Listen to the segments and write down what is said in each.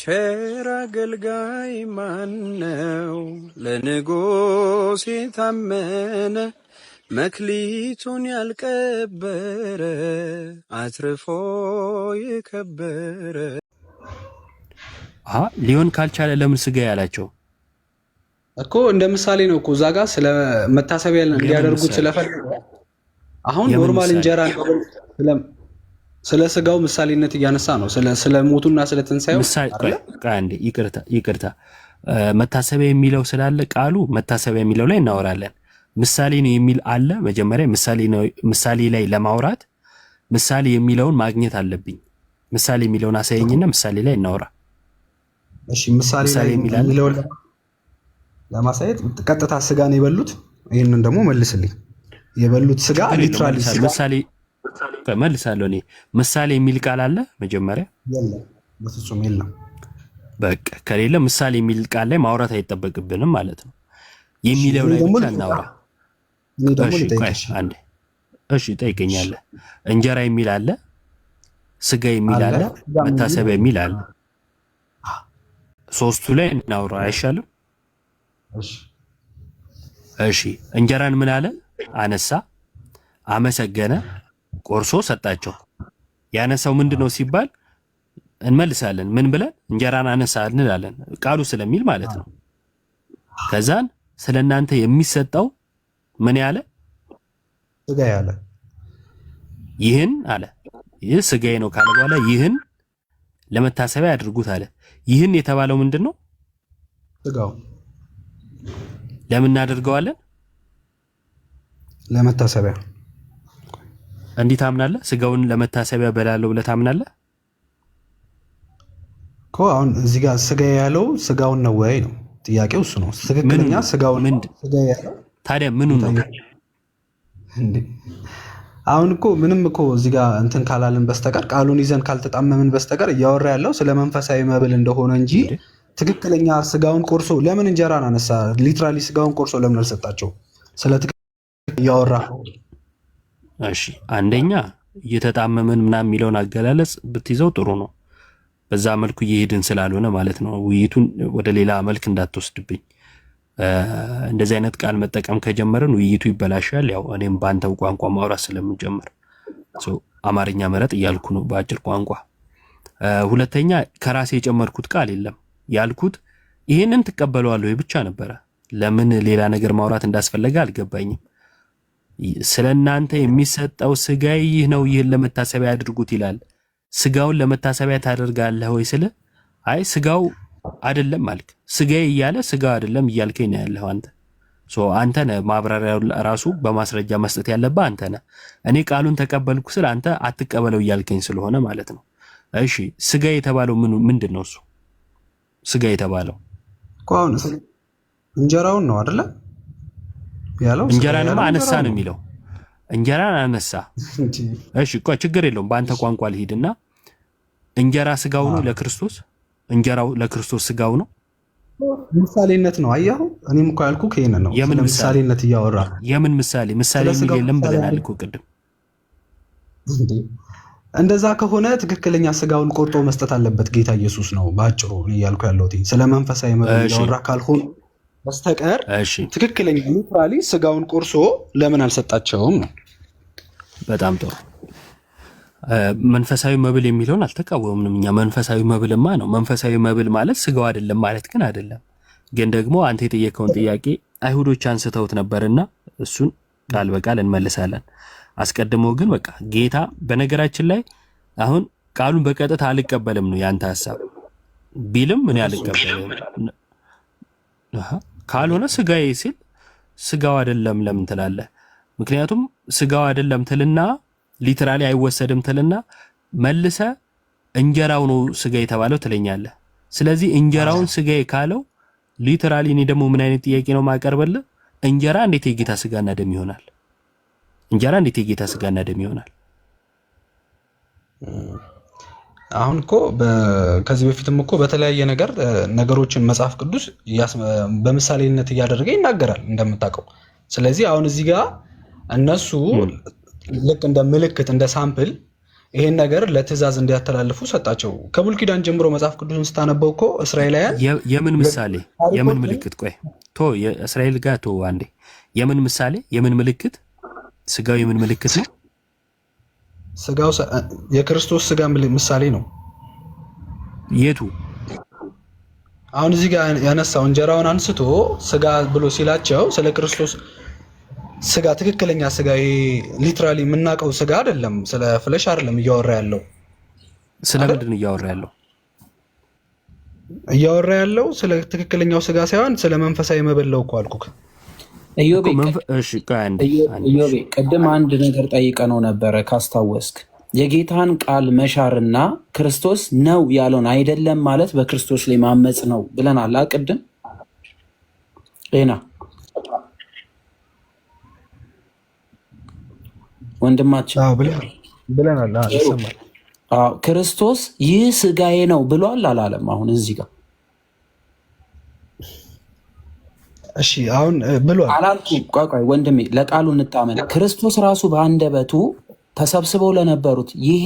ቸር አገልጋይ ማነው? ለንጉሥ የታመነ መክሊቱን ያልቀበረ አትርፎ የከበረ። ሊሆን ካልቻለ ለምን ስጋ ያላቸው እኮ እንደ ምሳሌ ነው እኮ እዛ ጋር ስለ መታሰቢያ እንዲያደርጉት ስለፈለገ አሁን ኖርማል እንጀራ ስለ ስጋው ምሳሌነት እያነሳ ነው። ስለ ሞቱና ስለ ትንሳኤው ይቅርታ መታሰቢያ የሚለው ስላለ ቃሉ መታሰቢያ የሚለው ላይ እናወራለን። ምሳሌ ነው የሚል አለ። መጀመሪያ ምሳሌ ላይ ለማውራት ምሳሌ የሚለውን ማግኘት አለብኝ። ምሳሌ የሚለውን አሳየኝና ምሳሌ ላይ እናወራ። እሺ ምሳሌ ላይ የሚለውን ለማሳየት ቀጥታ ስጋን የበሉት ይሄንን ደግሞ መልስልኝ። የበሉት ስጋ ሊትራሊ ምሳሌ መልሳለሁ እኔ። ምሳሌ የሚል ቃል አለ መጀመሪያ? የለም፣ በፍጹም የለም። በቃ ከሌለ ምሳሌ የሚል ቃል ላይ ማውራት አይጠበቅብንም ማለት ነው። የሚለው ላይ ብቻ እናውራ። እሺ ጠይቀኛለህ። እንጀራ የሚል አለ፣ ስጋ የሚል አለ፣ መታሰቢያ የሚል አለ። ሶስቱ ላይ እናውራ አይሻልም? እሺ እንጀራን ምን አለ? አነሳ፣ አመሰገነ፣ ቆርሶ ሰጣቸው። ያነሳው ምንድነው ሲባል እንመልሳለን ምን ብለን? እንጀራን አነሳ እንላለን፣ ቃሉ ስለሚል ማለት ነው። ከዛን ስለናንተ የሚሰጠው ምን ያለ? ስጋ ያለ። ይህን አለ፣ ይህ ስጋዬ ነው ካለ በኋላ ይህን ለመታሰቢያ ያድርጉት አለ። ይህን የተባለው ምንድነው? ስጋው። ለምን እናደርገዋለን? ለመታሰቢያ። እንዴት ታምናለህ? ስጋውን ለመታሰቢያ በላለው ብለህ ታምናለህ እኮ። አሁን እዚህ ጋር ስጋ ያለው ስጋውን ነው ወይ ነው ጥያቄው? እሱ ነው ትክክለኛ ስጋውን። ስጋ ያለው ታዲያ ምኑ ነው እንዴ? አሁን እኮ ምንም እኮ እዚህ ጋር እንትን ካላልን በስተቀር ቃሉን ይዘን ካልተጣመምን በስተቀር እያወራ ያለው ስለ መንፈሳዊ መብል እንደሆነ እንጂ ትክክለኛ ስጋውን ቆርሶ ለምን እንጀራን አነሳ? ሊትራሊ ስጋውን ቆርሶ ለምን አልሰጣቸው? ስለ ትክክል እያወራ። እሺ አንደኛ እየተጣመምን ምናምን የሚለውን አገላለጽ ብትይዘው ጥሩ ነው። በዛ መልኩ እየሄድን ስላልሆነ ማለት ነው። ውይይቱን ወደ ሌላ መልክ እንዳትወስድብኝ። እንደዚህ አይነት ቃል መጠቀም ከጀመርን ውይይቱ ይበላሻል። ያው እኔም ባንተው ቋንቋ ማውራት ስለምንጀምር አማርኛ መረጥ እያልኩ ነው በአጭር ቋንቋ። ሁለተኛ ከራሴ የጨመርኩት ቃል የለም ያልኩት ይሄንን ትቀበለዋለህ ብቻ ነበረ። ለምን ሌላ ነገር ማውራት እንዳስፈለገ አልገባኝም። ስለናንተ የሚሰጠው ስጋዬ ይህ ነው፣ ይህን ለመታሰቢያ ያድርጉት ይላል። ስጋውን ለመታሰቢያ ታደርጋለህ ወይ ስለ አይ ስጋው አይደለም አልክ። ስጋዬ እያለ ስጋው አይደለም እያልከኝ ነው ያለው አንተ። አንተ ነህ ማብራሪያው ራሱ በማስረጃ መስጠት ያለብህ አንተ ነህ። እኔ ቃሉን ተቀበልኩ ስለ አንተ አትቀበለው እያልከኝ ስለሆነ ማለት ነው። እሺ ስጋ የተባለው ምንድን ነው? እሱ ስጋ የተባለው ቋውን እንጀራውን ነው አይደለ ያለው? እንጀራንም አነሳ ነው የሚለው። እንጀራን አነሳ። እሺ ችግር የለውም። በአንተ ቋንቋ ልሂድና እንጀራ ስጋው ነው ለክርስቶስ። እንጀራው ለክርስቶስ ስጋው ነው። ምሳሌነት ነው። አያሁ እኔም እኮ ያልኩህ ይሄንን ነው። የምን ምሳሌነት እያወራ? የምን ምሳሌ የሚል የለም ብለናል እኮ ቅድም። እንደዛ ከሆነ ትክክለኛ ስጋውን ቆርጦ መስጠት አለበት ጌታ ኢየሱስ ነው ባጭሩ እኔ እያልኩ ያለሁት። ስለ መንፈሳዊ መብል እያወራ ካልሆነ በስተቀር ትክክለኛ ሊትራሊ ስጋውን ቆርሶ ለምን አልሰጣቸውም ነው። በጣም ጥሩ። መንፈሳዊ መብል የሚለውን አልተቃወምንም እኛ። መንፈሳዊ መብልማ ነው። መንፈሳዊ መብል ማለት ስጋው አይደለም ማለት ግን አይደለም። ግን ደግሞ አንተ የጠየቀውን ጥያቄ አይሁዶች አንስተውት ነበርና እሱን ቃል በቃል እንመልሳለን። አስቀድሞ ግን በቃ ጌታ በነገራችን ላይ አሁን ቃሉን በቀጥታ አልቀበልም ነው ያንተ ሐሳብ ቢልም ምን ያልቀበልም ካልሆነ ስጋዬ ሲል ስጋው አይደለም ለምን ትላለህ? ምክንያቱም ስጋው አይደለም ትልና ሊትራሊ አይወሰድም ትልና መልሰ እንጀራው ነው ስጋ የተባለው ትለኛለህ። ስለዚህ እንጀራውን ስጋዬ ካለው ሊትራሊ እኔ ደግሞ ምን አይነት ጥያቄ ነው ማቀርበልህ? እንጀራ እንዴት የጌታ ስጋና ደም ይሆናል? እንጀራ እንዴት የጌታ ስጋና ደም ይሆናል? አሁን እኮ ከዚህ በፊትም እኮ በተለያየ ነገር ነገሮችን መጽሐፍ ቅዱስ በምሳሌነት እያደረገ ይናገራል እንደምታውቀው። ስለዚህ አሁን እዚህ ጋር እነሱ ልክ እንደ ምልክት እንደ ሳምፕል ይሄን ነገር ለትእዛዝ እንዲያስተላልፉ ሰጣቸው። ከብሉይ ኪዳን ጀምሮ መጽሐፍ ቅዱስን ስታነበው እኮ እስራኤላውያን የምን ምሳሌ የምን ምልክት ቆይ ቶ የእስራኤል ጋር ቶ አንዴ የምን ምሳሌ የምን ምልክት ስጋው የምን ምልክት ነው? ስጋው የክርስቶስ ስጋ ምሳሌ ነው። የቱ? አሁን እዚህ ጋር ያነሳው እንጀራውን አንስቶ ስጋ ብሎ ሲላቸው ስለ ክርስቶስ ስጋ ትክክለኛ ስጋ ሊትራሊ የምናውቀው ስጋ አይደለም። ስለ ፍለሽ አይደለም እያወራ ያለው። ስለ ምንድን ነው እያወራ ያለው? እያወራ ያለው ስለ ትክክለኛው ስጋ ሳይሆን ስለ መንፈሳዊ መብል ነው እኮ አልኩክ። ኢዮቤ ቅድም አንድ ነገር ጠይቀነው ነበረ ካስታወስክ። የጌታን ቃል መሻርና ክርስቶስ ነው ያለውን አይደለም ማለት በክርስቶስ ላይ ማመጽ ነው ብለናል። ቅድም ሌና ወንድማችን ብለናል። ይሰማል። ክርስቶስ ይህ ስጋዬ ነው ብሏል አላለም? አሁን እዚህ ጋር እሺ፣ አሁን ብሏል አላልኩም? ቆይ ወንድሜ ለቃሉ እንጣመን። ክርስቶስ ራሱ በአንደበቱ ተሰብስበው ለነበሩት ይሄ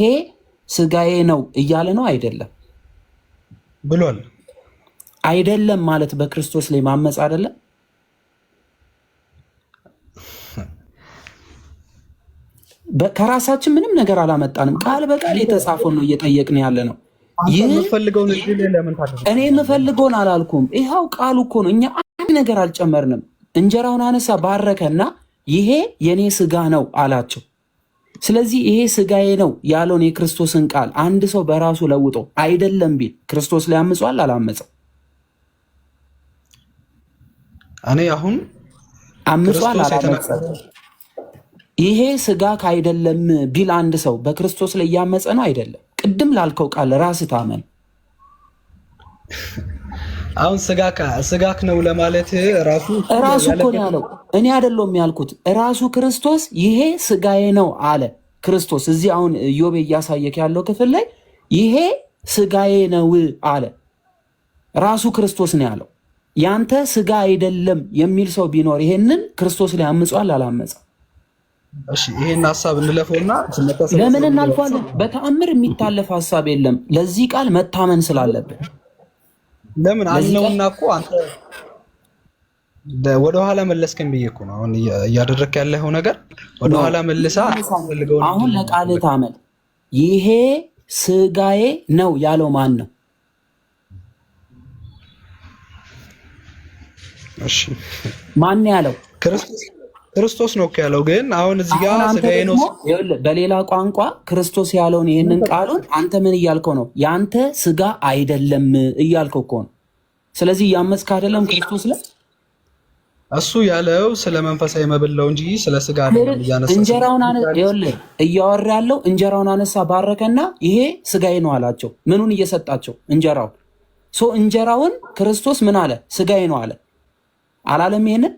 ስጋዬ ነው እያለ ነው አይደለም ብሏል። አይደለም ማለት በክርስቶስ ላይ ማመጽ አይደለም? ከራሳችን ምንም ነገር አላመጣንም። ቃል በቃል የተጻፈውን ነው እየጠየቅን ያለ ነው። እኔ የምፈልገውን አላልኩም። ይኸው ቃሉ እኮ ነው። እኛ አንድ ነገር አልጨመርንም። እንጀራውን አነሳ፣ ባረከና ይሄ የኔ ስጋ ነው አላቸው። ስለዚህ ይሄ ስጋዬ ነው ያለውን የክርስቶስን ቃል አንድ ሰው በራሱ ለውጦ አይደለም ቢል ክርስቶስ ላይ አምጿል አላመፀም? እኔ አሁን አምጿል አላመፀም? ይሄ ስጋ ካይደለም ቢል አንድ ሰው በክርስቶስ ላይ እያመፀ ነው አይደለም? ቅድም ላልከው ቃል ራስህ ታመን። አሁን ስጋክ ነው ለማለት ራሱ እኮ ነው ያለው። እኔ አይደለም ያልኩት፣ ራሱ ክርስቶስ ይሄ ስጋዬ ነው አለ። ክርስቶስ እዚህ አሁን ኢዮቤ እያሳየክ ያለው ክፍል ላይ ይሄ ስጋዬ ነው አለ። ራሱ ክርስቶስ ነው ያለው። ያንተ ስጋ አይደለም የሚል ሰው ቢኖር ይሄንን ክርስቶስ ላይ አምጿል አላመፀም? እሺ ይሄን ሐሳብ እንለፈውና ለምን እናልፋለን? በተአምር የሚታለፍ ሐሳብ የለም። ለዚህ ቃል መታመን ስላለብን ለምን አልነውና እኮ አንተ ወደኋላ መለስከኝ ብዬ እኮ ነው አሁን እያደረክ ያለው ነገር። ወደኋላ መልሳ አሁን ለቃል ታመን። ይሄ ስጋዬ ነው ያለው ማን ነው? እሺ ማን ያለው? ክርስቶስ ነው ያለው። ግን አሁን እዚህ ጋር ስጋዬ ነው በሌላ ቋንቋ ክርስቶስ ያለውን ይሄንን ቃሉን አንተ ምን እያልከው ነው? ያንተ ስጋ አይደለም እያልከው እኮ ነው። ስለዚህ እያመጽክ አይደለም ክርስቶስ ላይ። እሱ ያለው ስለ መንፈሳዊ መብል ነው እንጂ ስለ ስጋ አይደለም። እንጀራውን እያወራ ያለው እንጀራውን አነሳ፣ ባረከና ይሄ ስጋዬ ነው አላቸው። ምኑን እየሰጣቸው? እንጀራውን። እንጀራውን ክርስቶስ ምን አለ? ስጋዬ ነው አለ አላለም? ይሄንን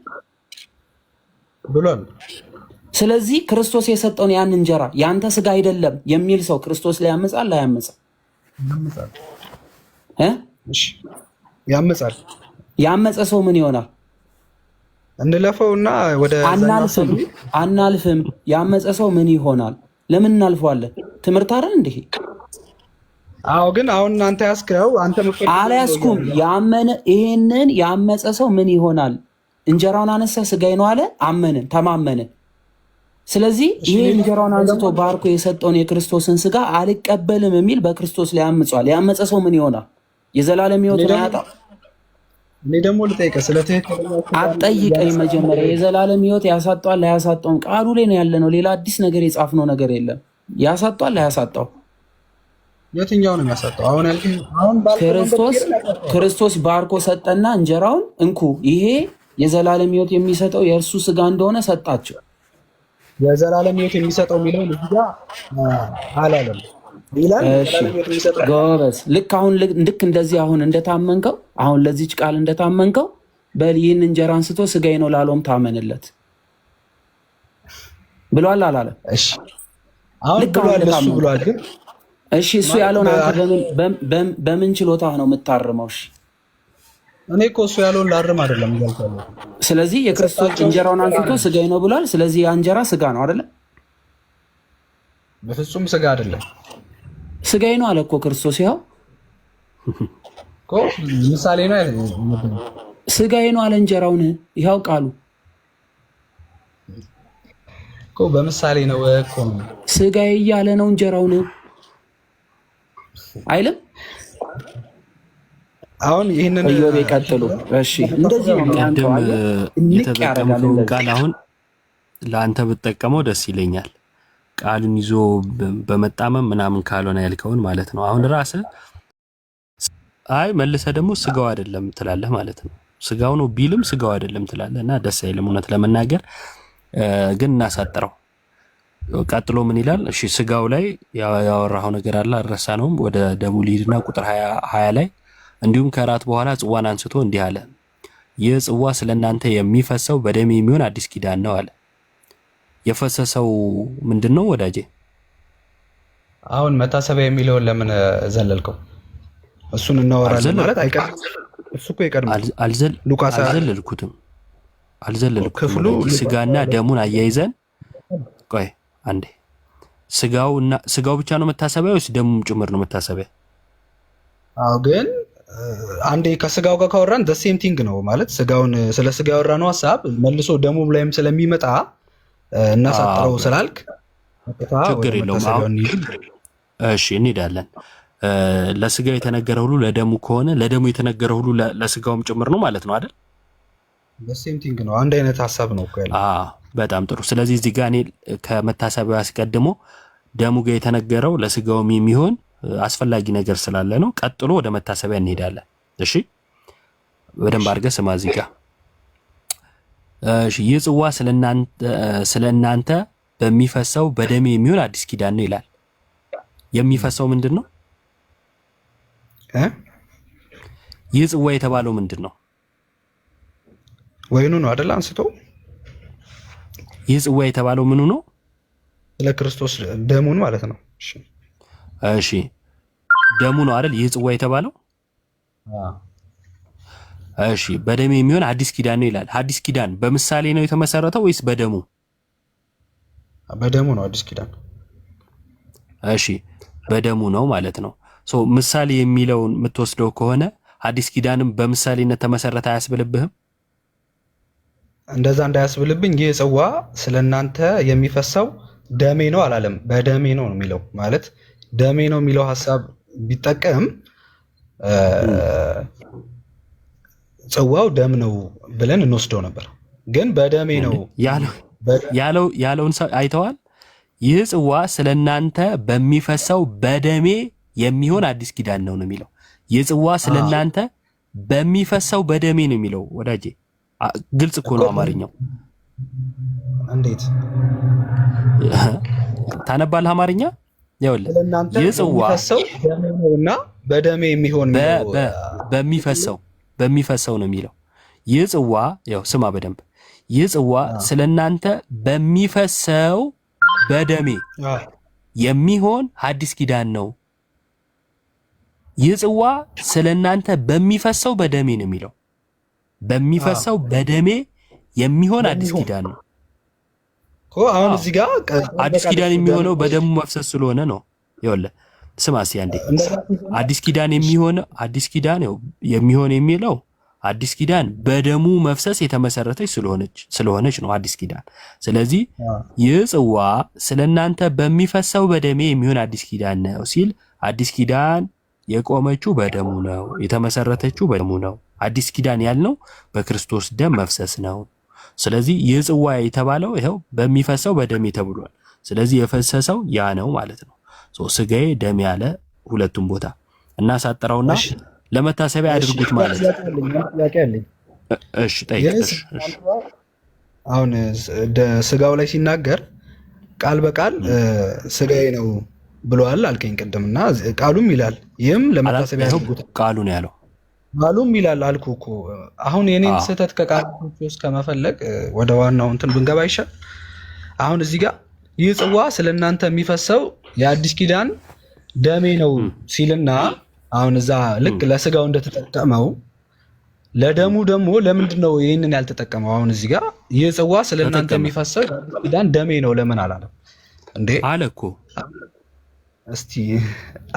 ብሏል። ስለዚህ ክርስቶስ የሰጠውን ያን እንጀራ ያንተ ስጋ አይደለም የሚል ሰው ክርስቶስ ላይ ያመጻል አያመጻም? ያመጻል። ያመጸ ሰው ምን ይሆናል? እንለፈውና ወደ አናልፍም። ያመጸ ሰው ምን ይሆናል? ለምን እናልፈዋለን? ትምህርት አይደል እንዴ? አዎ፣ ግን አሁን አንተ ያስከው አንተ አልያዝኩም። ያመነ ይሄንን ያመጸ ሰው ምን ይሆናል? እንጀራውን አነሳ፣ ስጋዬ ነው አለ። አመንን፣ ተማመንን። ስለዚህ ይሄ እንጀራውን አንስቶ ባርኮ የሰጠውን የክርስቶስን ስጋ አልቀበልም የሚል በክርስቶስ ላይ አምጿል። ያመጸ ሰው ምን ይሆናል? የዘላለም ሕይወት ነው ያጣው። እኔ ደግሞ ልጠይቅህ፣ ስለ ትክክለኛው አትጠይቀኝ። መጀመሪያ የዘላለም ሕይወት ያሳጣዋል አያሳጣውም ቃሉ ላይ ነው ያለ ነው። ሌላ አዲስ ነገር የጻፍነው ነገር የለም። ያሳጣዋል አያሳጣው? የትኛው ነው የሚያሳጣው? አሁን ያልከኝ ክርስቶስ ባርኮ ሰጠና እንጀራውን እንኩ ይሄ የዘላለም ሕይወት የሚሰጠው የእርሱ ስጋ እንደሆነ ሰጣቸው። የዘላለም ሕይወት የሚሰጠው የሚለው እዚህ ጋር አላለም ይላል። ጎበዝ። ልክ እንደዚህ አሁን እንደታመንከው አሁን ለዚች ቃል እንደታመንከው በል ይህን እንጀራ አንስቶ ስጋዬ ነው ላለውም ታመንለት ብሏል አላለም? እሺ አሁን ብሏል። ግን እሺ እሱ ያለውን አንተ በምን ችሎታህ ነው የምታርመው? እሺ እኔ እኮ እሱ ያለውን ላርም አይደለም እያልኩ። ስለዚህ የክርስቶስ እንጀራውን አንስቶ ስጋዬ ነው ብሏል። ስለዚህ ያ እንጀራ ስጋ ነው አይደለ? በፍጹም ስጋ አይደለም ስጋዬ ነው አለ እኮ ክርስቶስ። ያው እኮ ምሳሌ ነው አይደል? ስጋዬ ነው አለ እንጀራውን። ይኸው ቃሉ እኮ በምሳሌ ነው እኮ ስጋዬ እያለ ነው እንጀራውን አይልም። አሁን ይሄንን ኢዮብ ቀጥሉ። እሺ እንደዚህ ነው የሚያንቀው አለ። የተጠቀምከውን ቃል አሁን ለአንተ ብትጠቀመው ደስ ይለኛል። ቃሉን ይዞ በመጣመም ምናምን ካልሆነ ያልከውን ማለት ነው። አሁን ራስህ አይ መልሰህ ደግሞ ስጋው አይደለም ትላለህ ማለት ነው። ስጋው ነው ቢልም ስጋው አይደለም ትላለህ እና ደስ አይልም እውነት ለመናገር ግን እናሳጥረው። ቀጥሎ ምን ይላል? እሺ ስጋው ላይ ያወራው ነገር አለ አልረሳነውም። ወደ ደሙ ሊድና ቁጥር 20 ላይ እንዲሁም ከራት በኋላ ጽዋን አንስቶ እንዲህ አለ፣ ይህ ጽዋ ስለእናንተ የሚፈሰው በደሜ የሚሆን አዲስ ኪዳን ነው አለ። የፈሰሰው ምንድነው ወዳጄ? አሁን መታሰቢያ የሚለውን ለምን ዘለልከው? እሱን እናወራለን ማለት አይቀርም። እሱ እኮ ይቀድማል። ሉቃስ አልዘለልኩትም ክፍሉ ስጋና ደሙን አያይዘን ቆይ አንዴ። ስጋው ብቻ ነው መታሰቢያ ወይስ ደሙም ጭምር ነው መታሰቢያ? አዎ ግን አንዴ ከስጋው ጋር ካወራን the same thing ነው ማለት ስጋውን ስለ ስጋ ያወራነው ሐሳብ መልሶ ደሙ ላይም ስለሚመጣ እናሳጥረው ስላልክ ችግር የለውም። እሺ እንሄዳለን። ለስጋው የተነገረ ሁሉ ለደሙ ከሆነ ለደሙ የተነገረ ሁሉ ለስጋውም ጭምር ነው ማለት ነው አይደል? the same thing ነው። አንድ አይነት ሐሳብ ነው እኮ ያለው። በጣም ጥሩ። ስለዚህ እዚህ ጋር እኔ ከመታሰቢያው አስቀድሞ ደሙ ጋር የተነገረው ለስጋውም የሚሆን አስፈላጊ ነገር ስላለ ነው። ቀጥሎ ወደ መታሰቢያ እንሄዳለን። እሺ በደንብ አድርገህ ስማ እዚህ ጋር። እሺ ይህ ጽዋ ስለእናንተ በሚፈሰው በደሜ የሚሆን አዲስ ኪዳን ነው ይላል። የሚፈሰው ምንድን ነው? ይህ ጽዋ የተባለው ምንድን ነው? ወይኑ ነው አይደል? አንስቶ ይህ ጽዋ የተባለው ምኑ ነው? ስለ ክርስቶስ ደሙን ማለት ነው። እሺ ደሙ ነው አይደል? ይህ ጽዋ የተባለው እሺ በደሜ የሚሆን አዲስ ኪዳን ነው ይላል። አዲስ ኪዳን በምሳሌ ነው የተመሰረተው ወይስ በደሙ? በደሙ ነው አዲስ ኪዳን። እሺ በደሙ ነው ማለት ነው። ምሳሌ የሚለውን የምትወስደው ከሆነ አዲስ ኪዳንም በምሳሌነት ተመሰረተ አያስብልብህም? እንደዛ እንዳያስብልብኝ ይህ ጽዋ ስለእናንተ የሚፈሰው ደሜ ነው አላለም። በደሜ ነው የሚለው ማለት ደሜ ነው የሚለው ሐሳብ ቢጠቀም ጽዋው ደም ነው ብለን እንወስደው ነበር። ግን በደሜ ነው ያለውን አይተዋል። ይህ ጽዋ ስለእናንተ በሚፈሰው በደሜ የሚሆን አዲስ ኪዳን ነው የሚለው። ይህ ጽዋ ስለእናንተ በሚፈሰው በደሜ ነው የሚለው። ወዳጄ ግልጽ እኮ ነው አማርኛው። እንዴት ታነባለህ አማርኛ? ይኸውልህ ይህ ጽዋ እና በደሜ የሚሆን በሚፈሰው ነው የሚለው። ይህ ጽዋ ያው ስማ በደንብ ይህ ጽዋ ስለእናንተ በሚፈሰው በደሜ የሚሆን አዲስ ኪዳን ነው። ይህ ጽዋ ስለእናንተ በሚፈሰው በደሜ ነው የሚለው። በሚፈሰው በደሜ የሚሆን አዲስ ኪዳን ነው። አሁን እዚህ ጋር አዲስ ኪዳን የሚሆነው በደሙ መፍሰስ ስለሆነ ነው። ይኸውልህ ስማ እስኪ አንዴ አዲስ ኪዳን የሚሆን የሚለው አዲስ ኪዳን በደሙ መፍሰስ የተመሰረተች ስለሆነች ነው አዲስ ኪዳን። ስለዚህ ይህ ጽዋ ስለእናንተ በሚፈሰው በደሜ የሚሆን አዲስ ኪዳን ነው ሲል አዲስ ኪዳን የቆመችው በደሙ ነው፣ የተመሰረተችው በደሙ ነው። አዲስ ኪዳን ያልነው በክርስቶስ ደም መፍሰስ ነው። ስለዚህ ይህ ጽዋ የተባለው ይኸው በሚፈሰው በደሜ ተብሏል። ስለዚህ የፈሰሰው ያ ነው ማለት ነው። ስጋዬ ደም ያለ ሁለቱም ቦታ እናሳጥረውና ለመታሰቢያ አድርጉት ማለት ነው። እሺ ጠይቅ። አሁን ስጋው ላይ ሲናገር ቃል በቃል ስጋዬ ነው ብሏል አልከኝ ቅድምና ቃሉም ይላል ይህም ለመታሰቢያ አድርጉት ቃሉ ነው ያለው። ቃሉም ይላል አልኩ እኮ። አሁን የኔን ስህተት ከቃሎች ውስጥ ከመፈለግ ወደ ዋናው እንትን ብንገባ ይሻል። አሁን እዚህ ጋር ይህ ጽዋ ስለእናንተ የሚፈሰው የአዲስ ኪዳን ደሜ ነው ሲልና አሁን እዛ ልክ ለስጋው እንደተጠቀመው ለደሙ ደግሞ ለምንድን ነው ይህንን ያልተጠቀመው? አሁን እዚህ ጋር ይህ ጽዋ ስለእናንተ የሚፈሰው የአዲስ ኪዳን ደሜ ነው ለምን አላለም? እንዴ አለ እኮ። እስቲ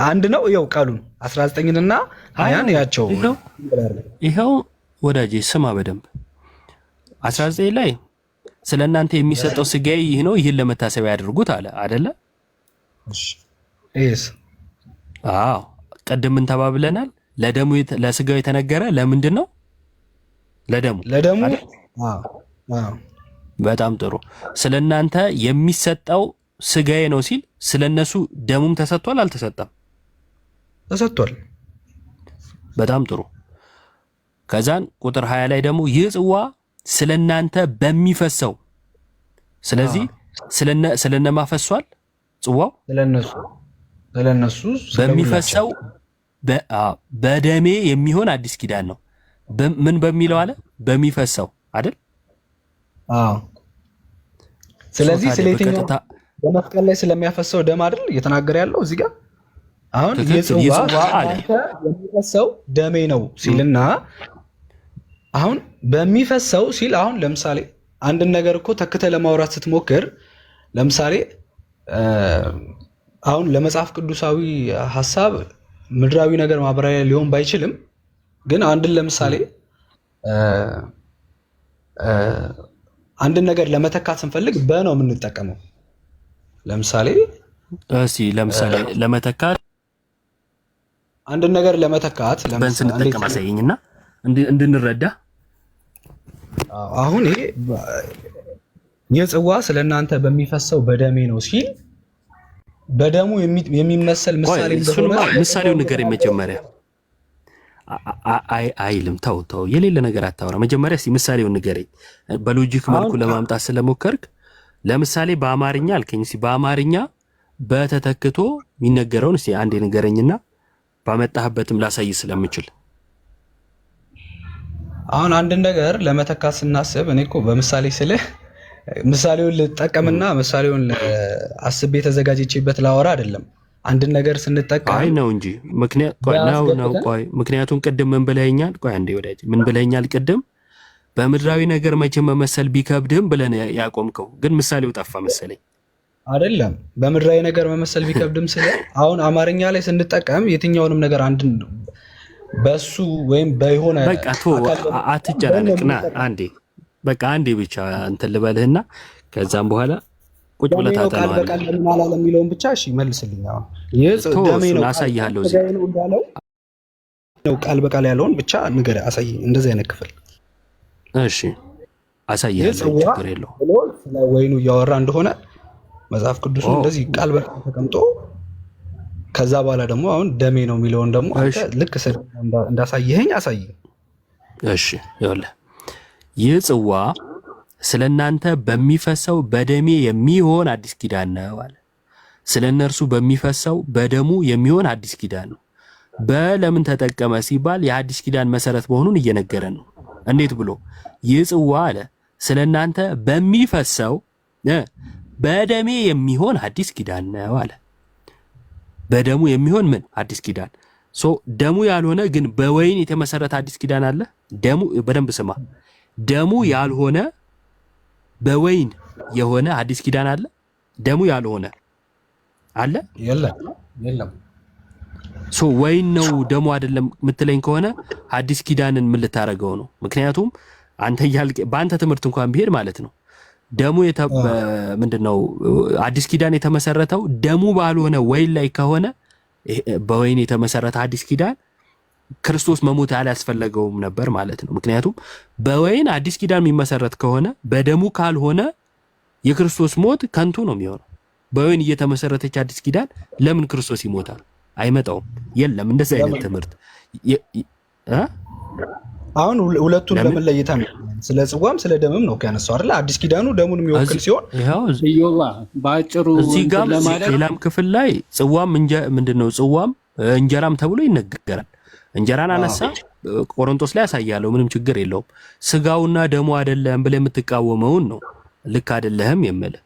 አንድ ነው ይኸው ቃሉን 19ንና 20ን ያቸው። ይኸው ወዳጄ ስማ በደንብ 19 ላይ ስለ እናንተ የሚሰጠው ስጋዬ ይህ ነው፣ ይህን ለመታሰቢያ ያድርጉት አለ አይደለ? እሺ አዎ ቀደም ምን ተባብለናል? ለደሙ ለስጋው የተነገረ ለምንድን ነው? ለደሙ አዎ በጣም ጥሩ። ስለ እናንተ የሚሰጠው ስጋዬ ነው ሲል ስለ እነሱ ደሙም ተሰጥቷል አልተሰጠም? ተሰጥቷል። በጣም ጥሩ። ከዛን ቁጥር 20 ላይ ደግሞ ይህ ጽዋ ስለ እናንተ በሚፈሰው፣ ስለዚህ ስለነማ ፈሷል ጽዋው? ስለነሱ በሚፈሰው በደሜ የሚሆን አዲስ ኪዳን ነው። ምን በሚለው አለ? በሚፈሰው አይደል? አዎ። ስለዚህ ስለየትኛው በመስቀል ላይ ስለሚያፈሰው ደም አይደል እየተናገረ ያለው እዚህ ጋር? አሁን የጽዋ አለ የሚፈሰው ደሜ ነው ሲልና አሁን በሚፈሰው ሲል አሁን ለምሳሌ አንድን ነገር እኮ ተክተ ለማውራት ስትሞክር ለምሳሌ አሁን ለመጽሐፍ ቅዱሳዊ ሐሳብ ምድራዊ ነገር ማብራሪያ ሊሆን ባይችልም ግን አንድን ለምሳሌ አንድን ነገር ለመተካት ስንፈልግ በነው የምንጠቀመው። ለምሳሌ ለመተካት አንድን ነገር ለመተካት ለምሳሌ እንጠቀም አሳየኝና እንድንረዳ። አሁን ይሄ የጽዋ ስለናንተ በሚፈሰው በደሜ ነው ሲል በደሙ የሚመሰል ምሳሌ እንደሆነ ምሳሌውን ንገረኝ መጀመሪያ። አይልም ተው የሌለ ነገር አታወራ። መጀመሪያ እስኪ ምሳሌውን ንገረኝ በሎጂክ መልኩ ለማምጣት ስለሞከርክ። ለምሳሌ በአማርኛ አልከኝ። እስኪ በአማርኛ በተተክቶ የሚነገረውን እስኪ አንዴ ንገረኝና ባመጣህበትም ላሳይ ስለምችል። አሁን አንድን ነገር ለመተካት ስናስብ እኔ እኮ በምሳሌ ስልህ ምሳሌውን ልጠቀምና ምሳሌውን አስቤ ተዘጋጅቼበት ላወራ አይደለም። አንድን ነገር ስንጠቀም አይ ነው እንጂ ምክንያቱም ቅድም ምን ብለኸኛል? ቆይ አንዴ ወዳጅ ምን ብለኸኛል ቅድም? በምድራዊ ነገር መቼም መመሰል ቢከብድም ብለን ያቆምከው ግን ምሳሌው ጠፋ መሰለኝ። አይደለም በምድራዊ ነገር መመሰል ቢከብድም ስለ አሁን አማርኛ ላይ ስንጠቀም የትኛውንም ነገር አንድን በሱ ወይም በሆነ በቃ አትጨናነቅና አንዴ ብቻ እንትን ልበልህና ከዛም በኋላ ቁጭ ብለህ ታጠናዋለህ። በቃ ለምን አላለም የሚለውን ብቻ እሺ መልስልኝ። አሁን ደሜ ነው አሳይሃለሁ። እዚህ ነው ቃል በቃል ያለውን ብቻ ንገረኝ፣ አሳይኝ። እንደዚህ አይነት ክፍል እሺ አሳይሃለሁ፣ ችግር የለውም። ስለ ወይኑ እያወራ እንደሆነ መጽሐፍ ቅዱስ እንደዚህ ቃል በቃል ተቀምጦ ከዛ በኋላ ደግሞ አሁን ደሜ ነው የሚለውን ደግሞ አንተ ልክ እንዳሳየኸኝ አሳይኝ። እሺ ይኸውልህ ይህ ጽዋ ስለ እናንተ በሚፈሰው በደሜ የሚሆን አዲስ ኪዳን ነው አለ። ስለ እነርሱ በሚፈሰው በደሙ የሚሆን አዲስ ኪዳን ነው። በለምን ተጠቀመ ሲባል የአዲስ ኪዳን መሰረት መሆኑን እየነገረ ነው። እንዴት ብሎ ይህ ጽዋ አለ ስለ እናንተ በሚፈሰው በደሜ የሚሆን አዲስ ኪዳን ነው አለ። በደሙ የሚሆን ምን አዲስ ኪዳን? ደሙ ያልሆነ ግን በወይን የተመሰረተ አዲስ ኪዳን አለ። ደሙ በደንብ ስማ። ደሙ ያልሆነ በወይን የሆነ አዲስ ኪዳን አለ። ደሙ ያልሆነ አለ የለም። ወይን ነው ደሙ አይደለም የምትለኝ ከሆነ አዲስ ኪዳንን ምን ልታረገው ነው? ምክንያቱም አንተ በአንተ ትምህርት እንኳን ቢሄድ ማለት ነው ደሙ ምንድነው አዲስ ኪዳን የተመሰረተው ደሙ ባልሆነ ወይን ላይ ከሆነ በወይን የተመሰረተ አዲስ ኪዳን ክርስቶስ መሞት አላስፈለገውም ነበር ማለት ነው። ምክንያቱም በወይን አዲስ ኪዳን የሚመሰረት ከሆነ በደሙ ካልሆነ የክርስቶስ ሞት ከንቱ ነው የሚሆነው። በወይን እየተመሰረተች አዲስ ኪዳን ለምን ክርስቶስ ይሞታል? አይመጣውም። የለም እንደዚህ አይነት ትምህርት። አሁን ሁለቱን ለምን ለይታ ነው? ስለ ጽዋም ስለ ደምም ነው ያነሳው አይደል? አዲስ ኪዳኑ ደሙን የሚወክል ሲሆን ይኸው ባጭሩ እዚህ ጋር ሌላም ክፍል ላይ ጽዋም ምንድነው ጽዋም እንጀራም ተብሎ ይነገራል። እንጀራን አነሳ ቆሮንቶስ ላይ ያሳያለው፣ ምንም ችግር የለውም። ስጋውና ደሙ አይደለም ብለህ የምትቃወመውን ነው ልክ አይደለህም የምልህ።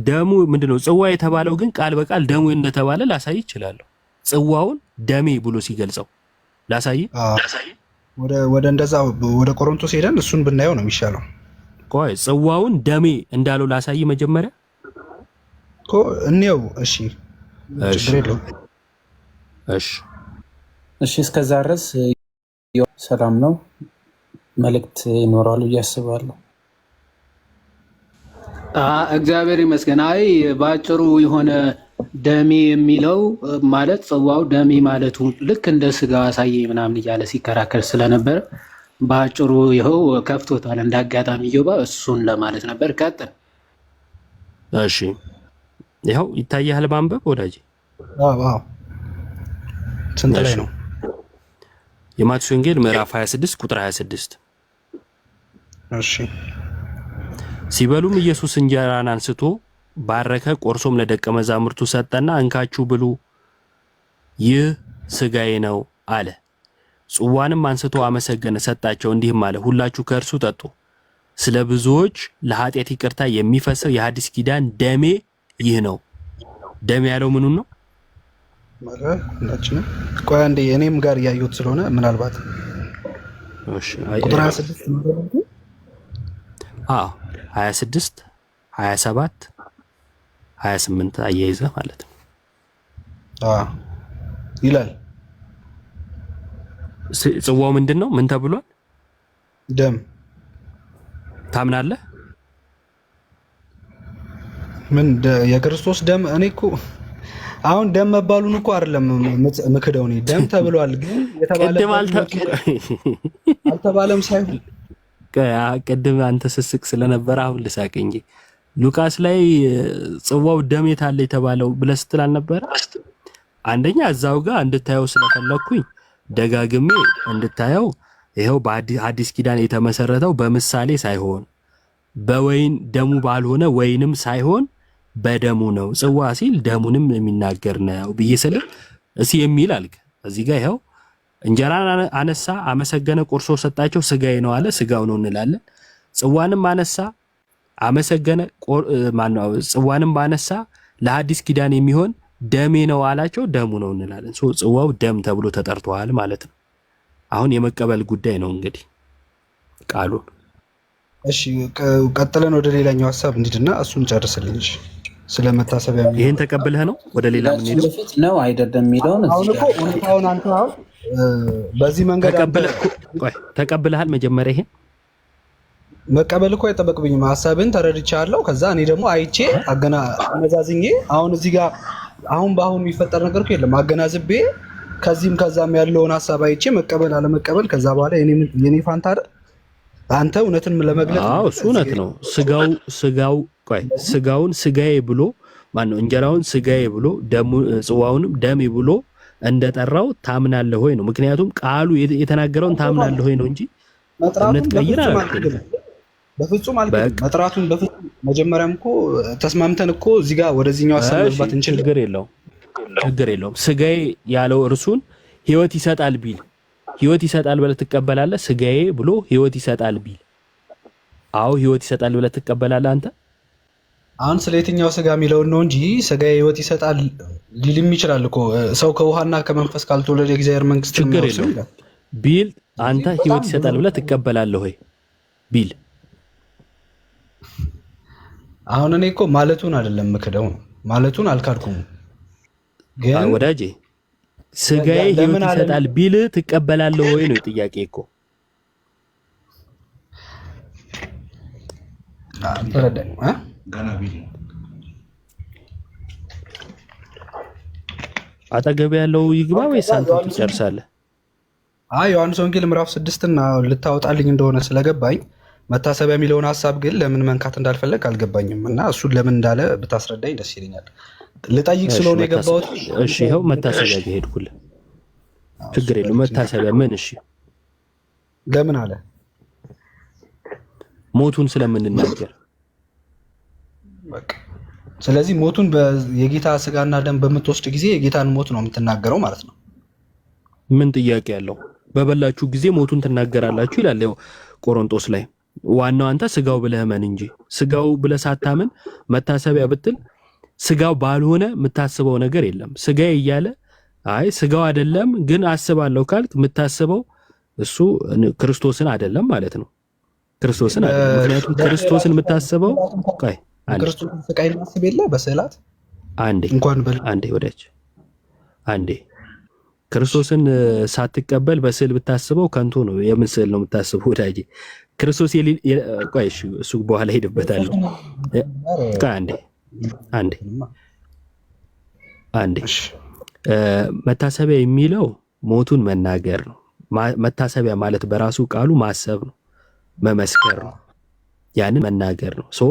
ደሙ ምንድነው ጽዋ የተባለው ግን ቃል በቃል ደሙ እንደተባለ ላሳይ ይችላልው። ጽዋውን ደሜ ብሎ ሲገልጸው ላሳይ ወደ እንደዛ ወደ ቆሮንቶስ ሄደን እሱን ብናየው ነው የሚሻለው። ቆይ ጽዋውን ደሜ እንዳለው ላሳይ መጀመሪያ። እኮ እንየው። እሺ እሺ ችግር የለውም። እሺ እሺ እስከዛ ድረስ ሰላም ነው። መልእክት ይኖራሉ እያስባለሁ። እግዚአብሔር ይመስገን። አይ በአጭሩ የሆነ ደሜ የሚለው ማለት ጽዋው ደሜ ማለቱ ልክ እንደ ስጋ አሳየ ምናምን እያለ ሲከራከር ስለነበረ በአጭሩ ይኸው ከፍቶታል። እንደ አጋጣሚ እዮባ እሱን ለማለት ነበር። ቀጥል። እሺ ይኸው ይታያል ማንበብ ወዳጅ። አዎ ስንት ላይ ነው? የማቴዎስ ወንጌል ምዕራፍ 26 ቁጥር 26። እሺ ሲበሉም ኢየሱስ እንጀራን አንስቶ ባረከ፣ ቆርሶም ለደቀ መዛሙርቱ ሰጠና እንካችሁ ብሉ፣ ይህ ስጋዬ ነው አለ። ጽዋንም አንስቶ አመሰገነ፣ ሰጣቸው፣ እንዲህም አለ፣ ሁላችሁ ከእርሱ ጠጡ፣ ስለ ብዙዎች ለኃጢአት ይቅርታ የሚፈሰው የሐዲስ ኪዳን ደሜ ይህ ነው። ደሜ ያለው ምኑን ነው? ሁላችንም ቆይ አንዴ እኔም ጋር እያየሁት ስለሆነ ምናልባት ቁጥር 26 26 27 28 አያይዘህ ማለት ነው ይላል። ጽዋው ምንድን ነው? ምን ተብሏል? ደም። ታምናለህ? ምን የክርስቶስ ደም? እኔ እኮ አሁን ደም መባሉን እኮ አይደለም ምክደው። እኔ ደም ተብሏል፣ ግን የተባለ አልተባለም ሳይሆን ቅድም አንተ ስስቅ ስለነበረ አሁን ልሳቅ እንጂ ሉቃስ ላይ ጽዋው ደም የት አለ የተባለው ብለህ ስትል አልነበረ? አንደኛ እዛው ጋር እንድታየው ስለፈለኩኝ ደጋግሜ እንድታየው ይሄው በአዲስ ኪዳን የተመሰረተው በምሳሌ ሳይሆን በወይን ደሙ ባልሆነ ወይንም ሳይሆን በደሙ ነው። ጽዋ ሲል ደሙንም የሚናገር ነው ብዬ ስለ እሺ የሚል አልክ። እዚህ ጋር ይሄው እንጀራን አነሳ፣ አመሰገነ፣ ቆርሶ ሰጣቸው፣ ስጋዬ ነው አለ፣ ስጋው ነው እንላለን። ጽዋንም አነሳ፣ አመሰገነ፣ ማነው ጽዋንም ባነሳ ለሐዲስ ኪዳን የሚሆን ደሜ ነው አላቸው፣ ደሙ ነው እንላለን። ጽዋው ደም ተብሎ ተጠርቷል ማለት ነው። አሁን የመቀበል ጉዳይ ነው እንግዲህ ቃሉን። እሺ ቀጥለን ወደ ሌላኛው ሐሳብ እንሂድና እሱን ጨርስልኝ። እሺ ስለመታሰቢያ ይሄን ተቀብለህ ነው ወደ ሌላ ምን ሄደው ነው አይደለም የሚለውን አሁን እኮ ሁኔታውን አንተ አሁን በዚህ መንገድ ተቀብለሃል። መጀመሪያ ይሄን መቀበል እኮ አይጠበቅብኝም። ሐሳብን ተረድቻለሁ። ከዛ እኔ ደግሞ አይቼ አመዛዝኜ አሁን እዚህ ጋር አሁን በአሁን የሚፈጠር ነገር እኮ የለም። አገናዝቤ ከዚህም ከዛም ያለውን ሐሳብ አይቼ መቀበል አለመቀበል ከዛ በኋላ የኔ ፋንታ አይደል? አንተ እውነትን ለመግለጽ እሱ እውነት ነው። ስጋውን ስጋዬ ብሎ ማነው እንጀራውን ስጋዬ ብሎ ጽዋውንም ደሜ ብሎ እንደጠራው ታምናለህ ሆይ ነው። ምክንያቱም ቃሉ የተናገረውን ታምናለህ ሆይ ነው እንጂ እምነት ቀይራ በፍጹም አልቀበልም። መጥራቱን በፍጹም መጀመሪያም እኮ ተስማምተን እኮ እዚህ ጋር ወደዚህኛው ሐሳብ መግባት እንችል። ችግር የለውም። ስጋዬ ያለው እርሱን ህይወት ይሰጣል ቢል ህይወት ይሰጣል ብለህ ትቀበላለህ? ስጋዬ ብሎ ህይወት ይሰጣል ቢል አዎ ህይወት ይሰጣል ብለህ ትቀበላለህ አንተ? አሁን ስለ የትኛው ስጋ የሚለውን ነው እንጂ ስጋዬ ህይወት ይሰጣል ሊልም ይችላል እኮ ሰው ከውሃና ከመንፈስ ካልተወለደ የእግዚአብሔር መንግስት ችግር የለውም ቢል አንተ ህይወት ይሰጣል ብለህ ትቀበላለህ ወይ ቢል? አሁን እኔ እኮ ማለቱን አይደለም ምክደው ነው ማለቱን አልካድኩም። ግን ወዳጄ ስጋዬ ህይወት ይሰጣል ቢል ትቀበላለህ ወይ ነው ጥያቄ እኮ። ተረዳኝ ገና ቢል አጠገብ ያለው ይግባ ወይስ አንተ ትጨርሳለህ? ዮሐንስ ወንጌል ምዕራፍ 6 እና ልታወጣልኝ እንደሆነ ስለገባኝ መታሰቢያ የሚለውን ሐሳብ ግን ለምን መንካት እንዳልፈለግ አልገባኝም እና እሱን ለምን እንዳለ ብታስረዳኝ ደስ ይለኛል። ልጠይቅ ስለሆነ የገባሁት። እሺ ይኸው መታሰቢያ ሄድኩልህ። ችግር የለውም። መታሰቢያ ምን? እሺ ለምን አለ? ሞቱን ስለምንናገር በቃ ስለዚህ ሞቱን የጌታ ስጋና ደም በምትወስድ ጊዜ የጌታን ሞት ነው የምትናገረው ማለት ነው። ምን ጥያቄ ያለው? በበላችሁ ጊዜ ሞቱን ትናገራላችሁ ይላል ያው ቆሮንቶስ ላይ። ዋናው አንተ ስጋው ብለህ መን እንጂ ስጋው ብለህ ሳታምን መታሰቢያ ብትል ስጋው ባልሆነ የምታስበው ነገር የለም። ስጋዬ እያለ አይ ስጋው አይደለም ግን አስባለሁ ካልክ የምታስበው እሱ ክርስቶስን አይደለም ማለት ነው። ክርስቶስን አይደለም። ምክንያቱም ክርስቶስን የምታስበው ክርስቶስን ስቃይ ማስብ የለ በስዕላት አንዴ ወዳጅ አንዴ ክርስቶስን ሳትቀበል በስዕል ብታስበው ከንቱ ነው። የምን ስዕል ነው የምታስበው ወዳጅ? ክርስቶስ ቆይ እሱ በኋላ ሄድበታለሁ። አንዴ መታሰቢያ የሚለው ሞቱን መናገር ነው። መታሰቢያ ማለት በራሱ ቃሉ ማሰብ ነው፣ መመስከር ነው፣ ያንን መናገር ነው። ሶ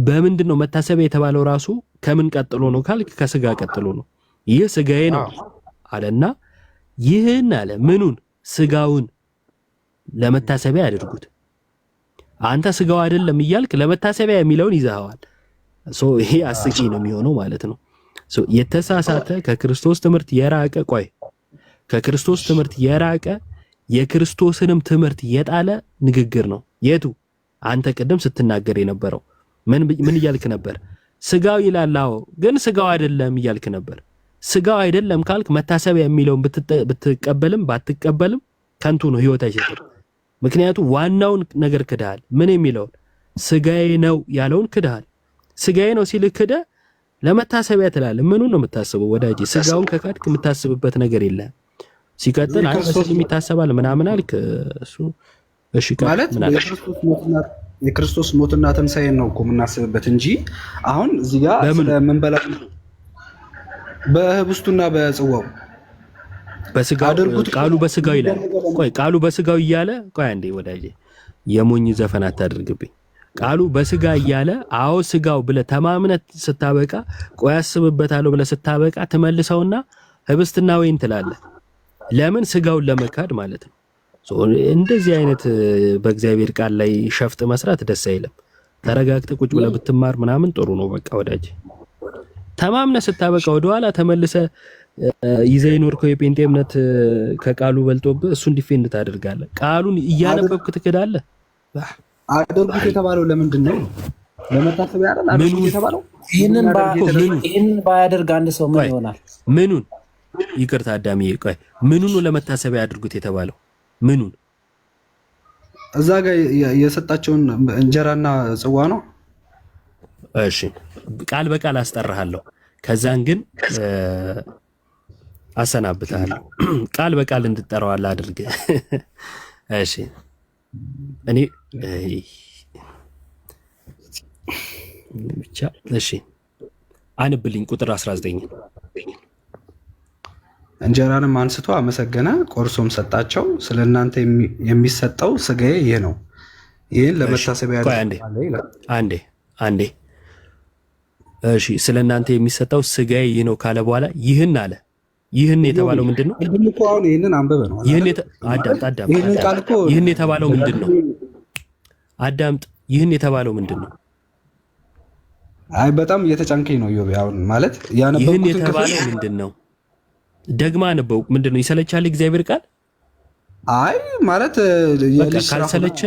በምንድን ነው መታሰቢያ የተባለው? ራሱ ከምን ቀጥሎ ነው ካልክ ከስጋ ቀጥሎ ነው። ይህ ስጋዬ ነው አለና ይህን አለ ምኑን? ስጋውን ለመታሰቢያ ያድርጉት። አንተ ስጋው አይደለም እያልክ ለመታሰቢያ የሚለውን ይዘኸዋል። ሶ ይሄ አስቂ ነው የሚሆነው ማለት ነው። ሶ የተሳሳተ ከክርስቶስ ትምህርት የራቀ ከክርስቶስ ትምህርት የራቀ የክርስቶስንም ትምህርት የጣለ ንግግር ነው። የቱ አንተ ቅድም ስትናገር የነበረው ምን እያልክ ነበር? ስጋው ይላል። አዎ ግን ስጋው አይደለም እያልክ ነበር። ስጋው አይደለም ካልክ መታሰቢያ የሚለውን ብትቀበልም ባትቀበልም ከንቱ ነው፣ ህይወት አይሰጥም። ምክንያቱም ዋናውን ነገር ክደሃል። ምን የሚለውን? ስጋዬ ነው ያለውን ክደሃል። ስጋዬ ነው ሲል ክደህ ለመታሰቢያ ትላለህ። ምኑን ነው የምታስበው ወዳጅ? ስጋውን ከካድክ የምታስብበት ነገር የለም። ሲቀጥል በስዕል የሚታሰባል ምናምን አልክ። እሱ እሺ ማለት የክርስቶስ ሞትና ትንሣኤን ነው እኮ የምናስብበት እንጂ አሁን እዚህ ጋር ስለምንበላ በህብስቱና በጽዋው ቃሉ በስጋው ይላል። ቆይ ቃሉ በስጋው እያለ ቆይ አንዴ ወዳጄ የሞኝ ዘፈን አታድርግብኝ። ቃሉ በስጋ እያለ አዎ ስጋው ብለህ ተማምነት ስታበቃ ቆይ አስብበታለሁ ብለህ ስታበቃ ትመልሰውና ህብስትና ወይን ትላለህ። ለምን? ስጋውን ለመካድ ማለት ነው። እንደዚህ አይነት በእግዚአብሔር ቃል ላይ ሸፍጥ መስራት ደስ አይልም። ተረጋግተህ ቁጭ ብለህ ብትማር ምናምን ጥሩ ነው። በቃ ወዳጄ ተማምነህ ስታበቃ ወደኋላ ተመልሰህ ይዘህ የኖርከው የጴንጤ እምነት ከቃሉ በልጦብህ እሱን ዲፌንድ ታደርጋለህ። ቃሉን እያነበብክ ትክዳለህ። አድርጉት የተባለው ለምንድን ነው? ለመታሰቢያ አይደል? አድርጉት የተባለው ይሄንን ባያደርግ አንድ ሰው ምን ይሆናል? ምኑን? ይቅርታ አዳሚ፣ ቆይ ምኑን ነው ለመታሰቢያ አድርጉት የተባለው? ምኑን? እዛ ጋር የሰጣቸውን እንጀራና ጽዋ ነው። እሺ ቃል በቃል አስጠራሃለሁ፣ ከዛን ግን አሰናብታለሁ። ቃል በቃል እንድጠራው አድርግ። እሺ እኔ ብቻ እሺ አንብልኝ ቁጥር 19 እንጀራንም አንስቶ አመሰገነ፣ ቆርሶም ሰጣቸው። ስለ እናንተ የሚሰጠው ስጋዬ ይህ ነው፣ ይህን ለመታሰቢያ አንዴ እሺ ስለ እናንተ የሚሰጠው ስጋዬ ይህ ነው ካለ በኋላ ይህን አለ። ይህን የተባለው ምንድን ነው? ይህንን አንብበ ነው። ይህን የተባለው ምንድን ነው? አዳምጥ። ይህን የተባለው ምንድን ነው? አይ በጣም እየተጫንከኝ ነው ዮቤ። አሁን ማለት ይህን የተባለው ምንድን ነው? ደግማ ነበው ምንድን ነው? ይሰለቻል እግዚአብሔር ቃል? አይ ማለት ካልሰለቸ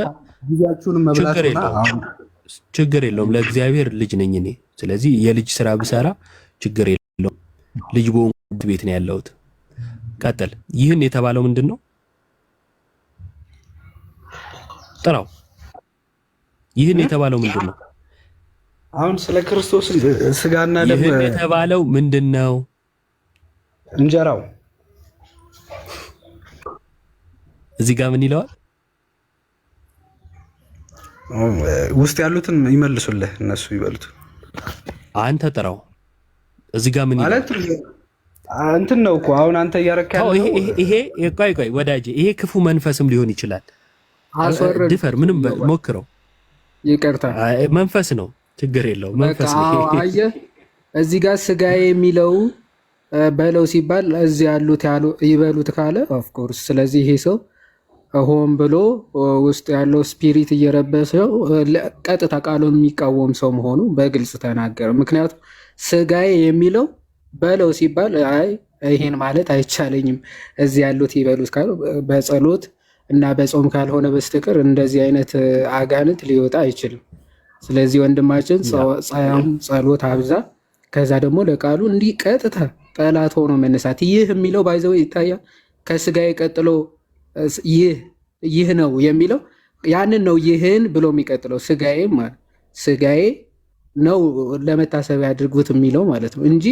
ችግር የለውም። ለእግዚአብሔር ልጅ ነኝ እኔ። ስለዚህ የልጅ ስራ ብሰራ ችግር የለውም። ልጅ በወንድ ቤት ነው ያለሁት። ቀጥል። ይህን የተባለው ምንድን ነው? ጥራው። ይህን የተባለው ምንድን ነው? አሁን ስለ ክርስቶስ ስጋና ደም ይህን የተባለው ምንድን ነው? እንጀራው። እዚህ ጋር ምን ይለዋል? ውስጥ ያሉትን ይመልሱልህ፣ እነሱ ይበሉት። አንተ ጥራው። እዚህ ጋር ምን ይላል? ማለት እንትን ነው እኮ አሁን አንተ እያረካ ያለው ይሄ ቆይ ወዳጄ፣ ይሄ ክፉ መንፈስም ሊሆን ይችላል። ድፈር፣ ምንም ሞክረው። ይቅርታ መንፈስ ነው፣ ችግር የለውም። መንፈስ ነው። አየህ እዚህ ጋር ስጋዬ የሚለው በለው ሲባል እዚህ ያሉት ይበሉት ካለ ኦፍኮርስ፣ ስለዚህ ይሄ ሰው ሆን ብሎ ውስጥ ያለው ስፒሪት እየረበሰው ቀጥታ ቃሉን የሚቃወም ሰው መሆኑ በግልጽ ተናገረ። ምክንያቱም ስጋዬ የሚለው በለው ሲባል አይ ይሄን ማለት አይቻለኝም እዚህ ያሉት ይበሉት ካለ በጸሎት እና በጾም ካልሆነ በስተቀር እንደዚህ አይነት አጋንንት ሊወጣ አይችልም። ስለዚህ ወንድማችን ጸሎት አብዛ፣ ከዛ ደግሞ ለቃሉ እንዲህ ቀጥታ ጠላት ሆኖ መነሳት። ይህ የሚለው ባይዘው ይታያል። ከስጋዬ ቀጥሎ ይህ ነው የሚለው ያንን ነው። ይህን ብሎ የሚቀጥለው ስጋዬ ማለት ስጋዬ ነው ለመታሰቢያ ያድርጉት የሚለው ማለት ነው እንጂ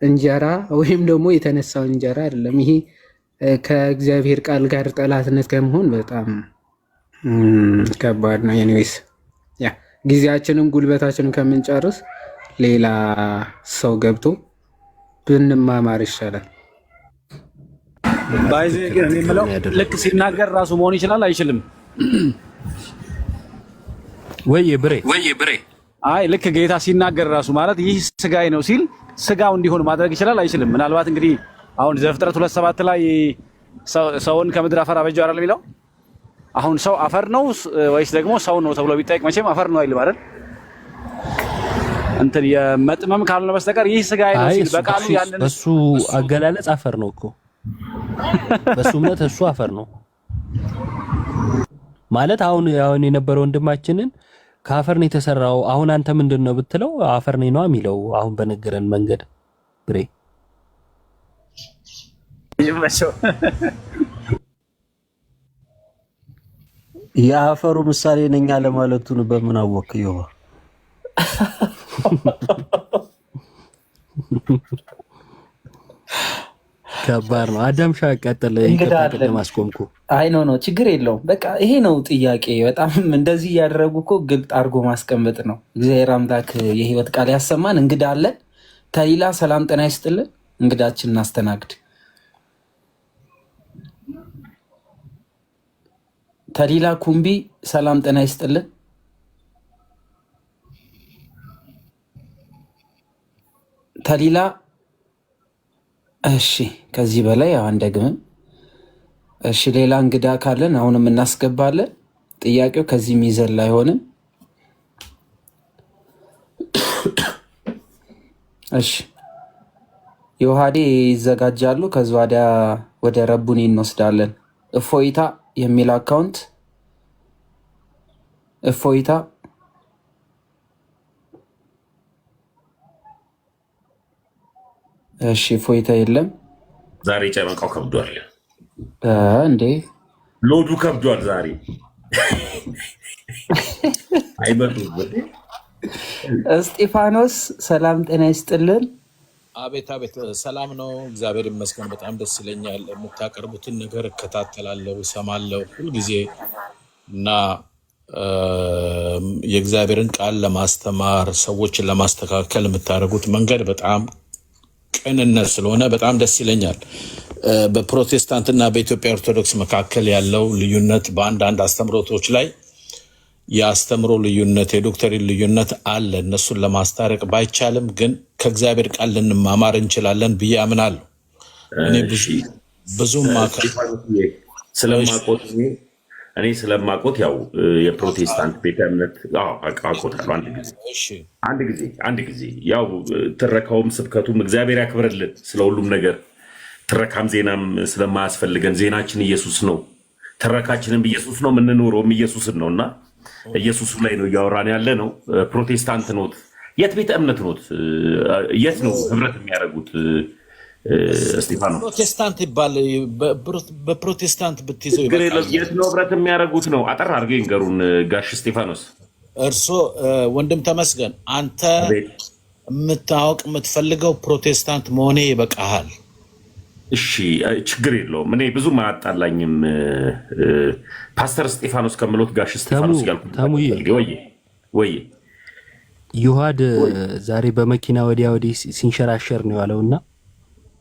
እንጀራ ወይም ደግሞ የተነሳው እንጀራ አይደለም። ይሄ ከእግዚአብሔር ቃል ጋር ጠላትነት ከመሆን በጣም ከባድ ነው። ኤኒዌይስ ያ ጊዜያችንን ጉልበታችንን ከምንጨርስ ሌላ ሰው ገብቶ ብንማማር ይሻላል። ባይዜ ግን የምለው ልክ ሲናገር ራሱ መሆን ይችላል አይችልም? ወይ ብሬ አይ ልክ ጌታ ሲናገር ራሱ ማለት ይህ ስጋዬ ነው ሲል ስጋው እንዲሆን ማድረግ ይችላል አይችልም? ምናልባት እንግዲህ አሁን ዘፍጥረት 2:7 ላይ ሰውን ከምድር አፈር አበጀው አይደል የሚለው? አሁን ሰው አፈር ነው ወይስ ደግሞ ሰው ነው ተብሎ ቢጠይቅ መቼም አፈር ነው አይልም አይደል? እንትን የመጥመም ካልሆነ በስተቀር ይህ ስጋዬ ነው ሲል በቃሉ ያንን በሱ አገላለጽ አፈር ነው እኮ በሱ እምነት እሱ አፈር ነው ማለት። አሁን የነበረው ወንድማችንን ከአፈር ነው የተሰራው አሁን አንተ ምንድነው ብትለው አፈር ነው የሚለው አሁን በነገረን መንገድ ብሬ ይመቸው። የአፈሩ ምሳሌ ነኝ ለማለቱን በምን አወቅ ይዋ ከባድ ነው። አዳምሻ ቀጥል ይከታተል ማስቆምኩ አይ ኖ ችግር የለውም። በቃ ይሄ ነው ጥያቄ። በጣም እንደዚህ እያደረጉ እኮ ግልጥ አድርጎ ማስቀመጥ ነው። እግዚአብሔር አምላክ የህይወት ቃል ያሰማን። እንግዳ አለን። ተሊላ ሰላም ጤና ይስጥልን። እንግዳችን እናስተናግድ። ተሊላ ኩምቢ ሰላም ጤና ይስጥልን። ተሊላ እሺ፣ ከዚህ በላይ አንደግምም። እሺ፣ ሌላ እንግዳ ካለን አሁንም እናስገባለን። ጥያቄው ከዚህ የሚዘል አይሆንም። እሺ፣ የውሃዴ ይዘጋጃሉ። ከዚህ ወደ ረቡኒ እንወስዳለን። እፎይታ የሚል አካውንት እፎይታ እሺ፣ እፎይታ የለም። ዛሬ ጨመቃው ከብዷል እንዴ? ሎዱ ከብዷል ዛሬ አይበሉም። እስጢፋኖስ ሰላም ጤና ይስጥልን። አቤት አቤት፣ ሰላም ነው፣ እግዚአብሔር ይመስገን። በጣም ደስ ይለኛል። የምታቀርቡትን ነገር እከታተላለሁ፣ እሰማለሁ ሁልጊዜ እና የእግዚአብሔርን ቃል ለማስተማር ሰዎችን ለማስተካከል የምታደርጉት መንገድ በጣም ቅንነት ስለሆነ በጣም ደስ ይለኛል። በፕሮቴስታንትና በኢትዮጵያ ኦርቶዶክስ መካከል ያለው ልዩነት በአንዳንድ አስተምሮቶች ላይ የአስተምሮ ልዩነት የዶክተሪን ልዩነት አለ። እነሱን ለማስታረቅ ባይቻልም ግን ከእግዚአብሔር ቃል ልንማማር እንችላለን ብዬ አምናለሁ። እኔ ብዙም ስለማቆት ያው የፕሮቴስታንት ቤተ እምነት አቆታለሁ። አንድ ጊዜ ያው ትረካውም ስብከቱም እግዚአብሔር ያክብርልን ስለ ሁሉም ነገር። ትረካም ዜናም ስለማያስፈልገን ዜናችን ኢየሱስ ነው፣ ትረካችንም ኢየሱስ ነው፣ የምንኖረውም ኢየሱስን ነው እና ኢየሱስ ላይ ነው እያወራን ያለ ነው። ፕሮቴስታንት ኖት? የት ቤተ እምነት ኖት? የት ነው ህብረት የሚያደርጉት? እስጢፋኖስ ፕሮቴስታንት ይባል። በፕሮቴስታንት ብትይዘው የት ነው ህብረት የሚያደርጉት ነው? አጠር አድርገው ይንገሩን ጋሽ እስጢፋኖስ። እርሶ ወንድም ተመስገን፣ አንተ የምታወቅ የምትፈልገው ፕሮቴስታንት መሆኔ ይበቃሃል። እሺ ችግር የለውም። እኔ ብዙም አያጣላኝም። ፓስተር እስጢፋኖስ ከምሎት ጋሽ እስጢፋኖስ ያልኩ ወይ ዮሐድ ዛሬ በመኪና ወዲያ ወዲህ ሲንሸራሸር ነው ያለውና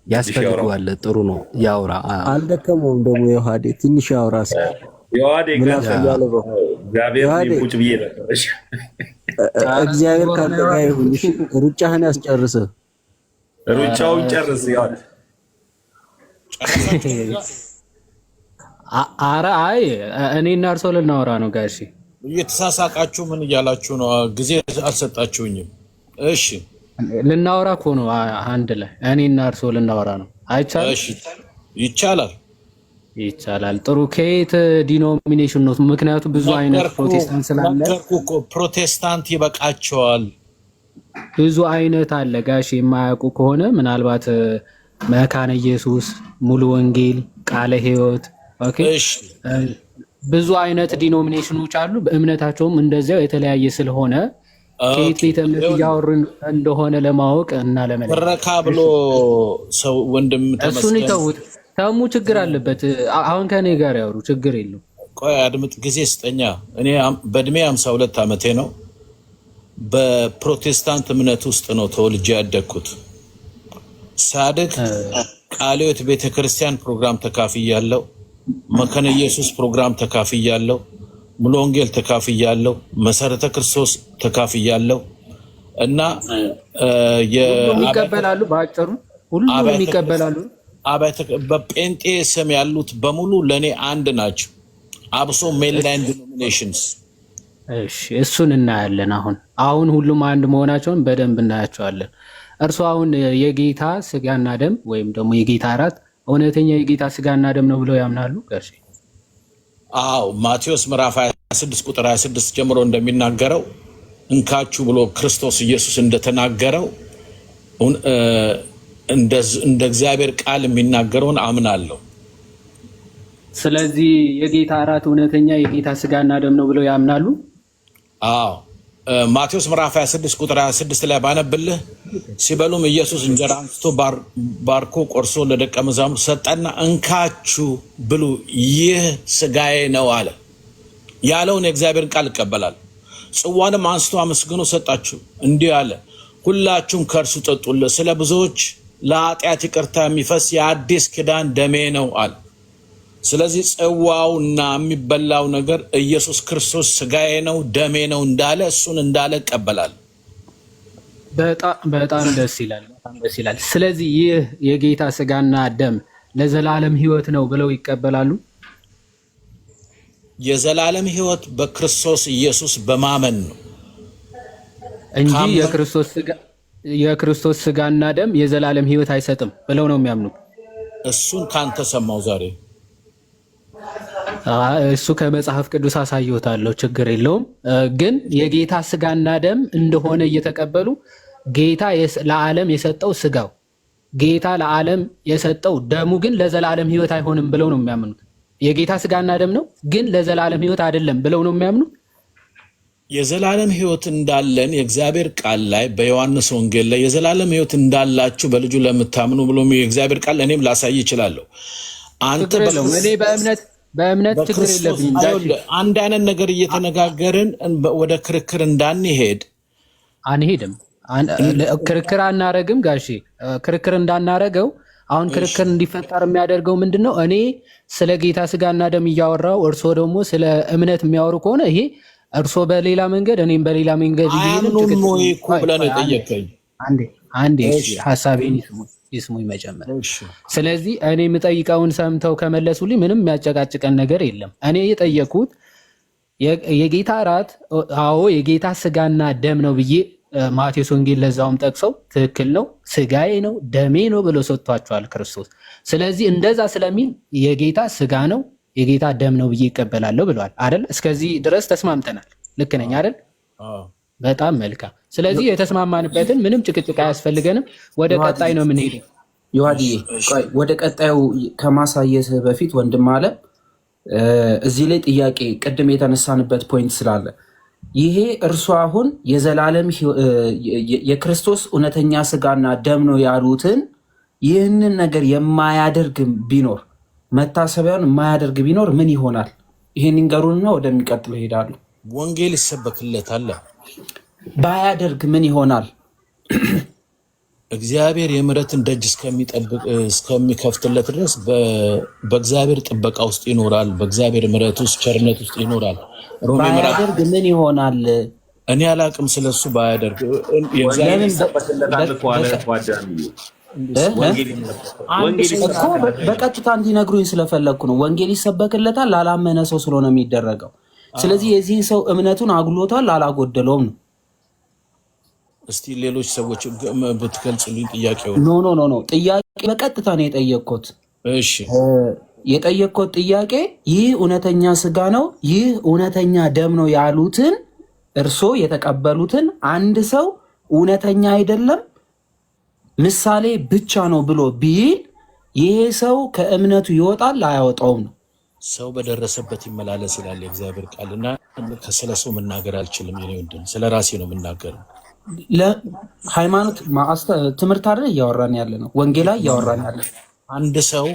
ያስፈልገዋል። ጥሩ ነው ያውራ። አልደከመውም ደግሞ ዮሐዴ ትንሽ ያውራ። እግዚአብሔር ካንተ ጋር ይሁን። ሩጫህን ያስጨርስ። ሩጫውን ጨርስ። ኧረ አይ እኔና እርሶ ልናወራ ነው ጋሺ። እየተሳሳቃችሁ ምን እያላችሁ ነው? ጊዜ አልሰጣችሁኝም። እሺ ልናወራ እኮ ነው። አንድ ላይ እኔና እርሶ ልናወራ ነው። አይቻልም? እሺ ይቻላል። ይቻላል። ጥሩ። ከየት ዲኖሚኔሽን ነው? ምክንያቱም ብዙ አይነት ፕሮቴስታንት ስላለ ፕሮቴስታንት ይበቃቸዋል። ብዙ አይነት አለ ጋሺ። የማያውቁ ከሆነ ምናልባት መካነ ኢየሱስ፣ ሙሉ ወንጌል፣ ቃለ ሕይወት፣ ኦኬ፣ ብዙ አይነት ዲኖሚኔሽኖች አሉ። በእምነታቸውም እንደዚያው የተለያየ ስለሆነ ከየት ቤተ እምነት እያወሩ እንደሆነ ለማወቅ እና ለመለየት ትረካ ብሎ ሰው ወንድም እሱን ተመስገን ይተውት። ተሙ ችግር አለበት። አሁን ከኔ ጋር ያወሩ ችግር የለው። ቆይ አድምጥ፣ ጊዜ ስጠኛ። እኔ በእድሜ 52 ዓመቴ ነው። በፕሮቴስታንት እምነት ውስጥ ነው ተወልጄ ያደግኩት። ሳድግ ቃለ ሕይወት ቤተክርስቲያን ፕሮግራም ተካፍያለሁ። መካነ ኢየሱስ ፕሮግራም ተካፍያለሁ። ሙሉ ወንጌል ተካፍያለሁ። መሰረተ ክርስቶስ ተካፍያለሁ። እና ሁሉም ይቀበላሉ። በአጭሩ ሁሉም ይቀበላሉ። በጴንጤ ስም ያሉት በሙሉ ለእኔ አንድ ናቸው። አብሶ ሜንላይን ዲኖሚኔሽንስ። እሺ እሱን እናያለን። አሁን ሁሉም አንድ መሆናቸውን በደንብ እናያቸዋለን። እርሱ አሁን የጌታ ስጋና ደም ወይም ደግሞ የጌታ እራት እውነተኛ የጌታ ስጋና ደም ነው ብለው ያምናሉ? ጋሼ አዎ፣ ማቴዎስ ምዕራፍ 26 ቁጥር 26 ጀምሮ እንደሚናገረው እንካችሁ ብሎ ክርስቶስ ኢየሱስ እንደተናገረው እንደ እግዚአብሔር ቃል የሚናገረውን አምናለሁ። ስለዚህ የጌታ እራት እውነተኛ የጌታ ስጋና ደም ነው ብለው ያምናሉ? አዎ፣ ማቴዎስ ምዕራፍ 26 ቁጥር 26 ላይ ባነብልህ፣ ሲበሉም ኢየሱስ እንጀራ አንስቶ ባርኮ ቆርሶ ለደቀ መዛሙርቱ ሰጠና እንካችሁ ብሉ፣ ይህ ስጋዬ ነው አለ። ያለውን የእግዚአብሔርን ቃል ይቀበላል። ጽዋንም አንስቶ አመስግኖ ሰጣችሁ፣ እንዲህ አለ፣ ሁላችሁም ከእርሱ ጠጡለት፣ ስለ ብዙዎች ለኃጢአት ይቅርታ የሚፈስ የአዲስ ኪዳን ደሜ ነው አለ። ስለዚህ ጽዋውና የሚበላው ነገር ኢየሱስ ክርስቶስ ስጋዬ ነው ደሜ ነው እንዳለ እሱን እንዳለ ይቀበላል። በጣም ደስ ይላል። ስለዚህ ይህ የጌታ ስጋና ደም ለዘላለም ሕይወት ነው ብለው ይቀበላሉ? የዘላለም ሕይወት በክርስቶስ ኢየሱስ በማመን ነው እንጂ የክርስቶስ ስጋና ደም የዘላለም ሕይወት አይሰጥም ብለው ነው የሚያምኑት። እሱን ካንተ ሰማው ዛሬ። እሱ ከመጽሐፍ ቅዱስ አሳይዎታለሁ፣ ችግር የለውም። ግን የጌታ ስጋና ደም እንደሆነ እየተቀበሉ ጌታ ለዓለም የሰጠው ስጋው ጌታ ለዓለም የሰጠው ደሙ ግን ለዘላለም ሕይወት አይሆንም ብለው ነው የሚያምኑት። የጌታ ስጋና ደም ነው ግን ለዘላለም ሕይወት አይደለም ብለው ነው የሚያምኑት። የዘላለም ሕይወት እንዳለን የእግዚአብሔር ቃል ላይ በዮሐንስ ወንጌል ላይ የዘላለም ሕይወት እንዳላችሁ በልጁ ለምታምኑ ብሎ የእግዚአብሔር ቃል እኔም ላሳይ ይችላለሁ። አንተ እኔ በእምነት ችግር የለብኝም። አንድ አይነት ነገር እየተነጋገርን ወደ ክርክር እንዳንሄድ አንሄድም። ክርክር አናረግም ጋሼ። ክርክር እንዳናረገው አሁን ክርክር እንዲፈጠር የሚያደርገው ምንድን ነው? እኔ ስለ ጌታ ስጋና ደም እያወራው እርሶ ደግሞ ስለ እምነት የሚያወሩ ከሆነ ይሄ እርሶ በሌላ መንገድ እኔም በሌላ መንገድ አንዴ ሀሳቤን ይስሙኝ መጀመሪያ። ስለዚህ እኔ የምጠይቀውን ሰምተው ከመለሱልኝ ምንም የሚያጨቃጭቀን ነገር የለም። እኔ የጠየኩት የጌታ እራት አዎ የጌታ ስጋና ደም ነው ብዬ ማቴዎስ ወንጌል ለዛውም ጠቅሰው ትክክል ነው፣ ስጋዬ ነው ደሜ ነው ብሎ ሰጥቷቸዋል ክርስቶስ። ስለዚህ እንደዛ ስለሚል የጌታ ስጋ ነው የጌታ ደም ነው ብዬ ይቀበላለሁ ብለዋል አይደል? እስከዚህ ድረስ ተስማምተናል። ልክ ነኝ አይደል? በጣም መልካም። ስለዚህ የተስማማንበትን ምንም ጭቅጭቅ አያስፈልገንም። ወደ ቀጣይ ነው የምንሄደው። ዮሐንዬ ወደ ቀጣዩ ከማሳየት በፊት ወንድም አለ እዚህ ላይ ጥያቄ ቅድም የተነሳንበት ፖይንት ስላለ ይሄ እርሱ አሁን የዘላለም የክርስቶስ እውነተኛ ስጋና ደም ነው ያሉትን ይህንን ነገር የማያደርግ ቢኖር መታሰቢያውን የማያደርግ ቢኖር ምን ይሆናል? ይህን ንገሩንና ወደሚቀጥለው ይሄዳሉ። ወንጌል ይሰበክለታል። ባያደርግ ምን ይሆናል? እግዚአብሔር የምሕረትን ደጅ እስከሚከፍትለት ድረስ በእግዚአብሔር ጥበቃ ውስጥ ይኖራል። በእግዚአብሔር ምሕረት ውስጥ ቸርነት ውስጥ ይኖራል። ባያደርግ ምን ይሆናል? እኔ አላቅም ስለሱ። ባያደርግ በቀጥታ እንዲነግሩኝ ስለፈለግኩ ነው። ወንጌል ይሰበክለታል ላላመነ ሰው ስለሆነ የሚደረገው። ስለዚህ የዚህ ሰው እምነቱን አጉሎታል አላጎደለውም ነው። እስቲ ሌሎች ሰዎች ብትገልጽልኝ ጥያቄው። ኖ ጥያቄ በቀጥታ ነው የጠየቅኩት። እሺ የጠየቅኩት ጥያቄ ይህ እውነተኛ ስጋ ነው ይህ እውነተኛ ደም ነው ያሉትን እርሶ የተቀበሉትን አንድ ሰው እውነተኛ አይደለም ምሳሌ ብቻ ነው ብሎ ቢል ይሄ ሰው ከእምነቱ ይወጣል አያወጣውም ነው። ሰው በደረሰበት ይመላለስ ይላል የእግዚአብሔር ቃልና ስለ ሰው መናገር አልችልም። የኔ ወንድም ስለ ራሴ ነው የምናገረው። ሃይማኖት ትምህርት አይደል እያወራን ያለ ነው፣ ወንጌላ እያወራን ያለ አንድ ሰው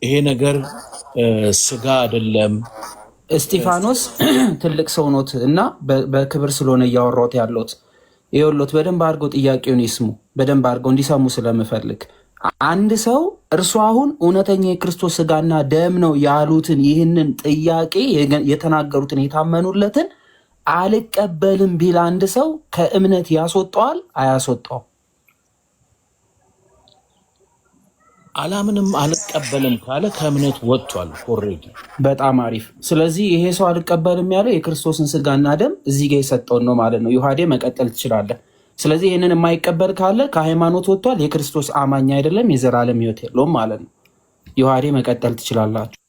ይሄ ነገር ስጋ አይደለም። እስጢፋኖስ ትልቅ ሰው ኖት እና በክብር ስለሆነ እያወራሁት ያለሁት ይኸውልዎት፣ በደንብ አድርገው ጥያቄውን ይስሙ፣ በደንብ አድርገው እንዲሰሙ ስለምፈልግ አንድ ሰው እርሱ አሁን እውነተኛ የክርስቶስ ስጋና ደም ነው ያሉትን ይህንን ጥያቄ የተናገሩትን የታመኑለትን አልቀበልም ቢል አንድ ሰው ከእምነት ያስወጣዋል አያስወጣው? አላምንም አልቀበልም ካለ ከእምነት ወጥቷል ኦልሬዲ። በጣም አሪፍ። ስለዚህ ይሄ ሰው አልቀበልም ያለው የክርስቶስን ስጋና ደም እዚህ ጋር የሰጠውን ነው ማለት ነው። ዮሐዴ መቀጠል ትችላለህ። ስለዚህ ይህንን የማይቀበል ካለ ከሃይማኖት ወጥቷል፣ የክርስቶስ አማኝ አይደለም፣ የዘላለም ሕይወት የለውም ማለት ነው። ዮሐዴ መቀጠል ትችላላችሁ።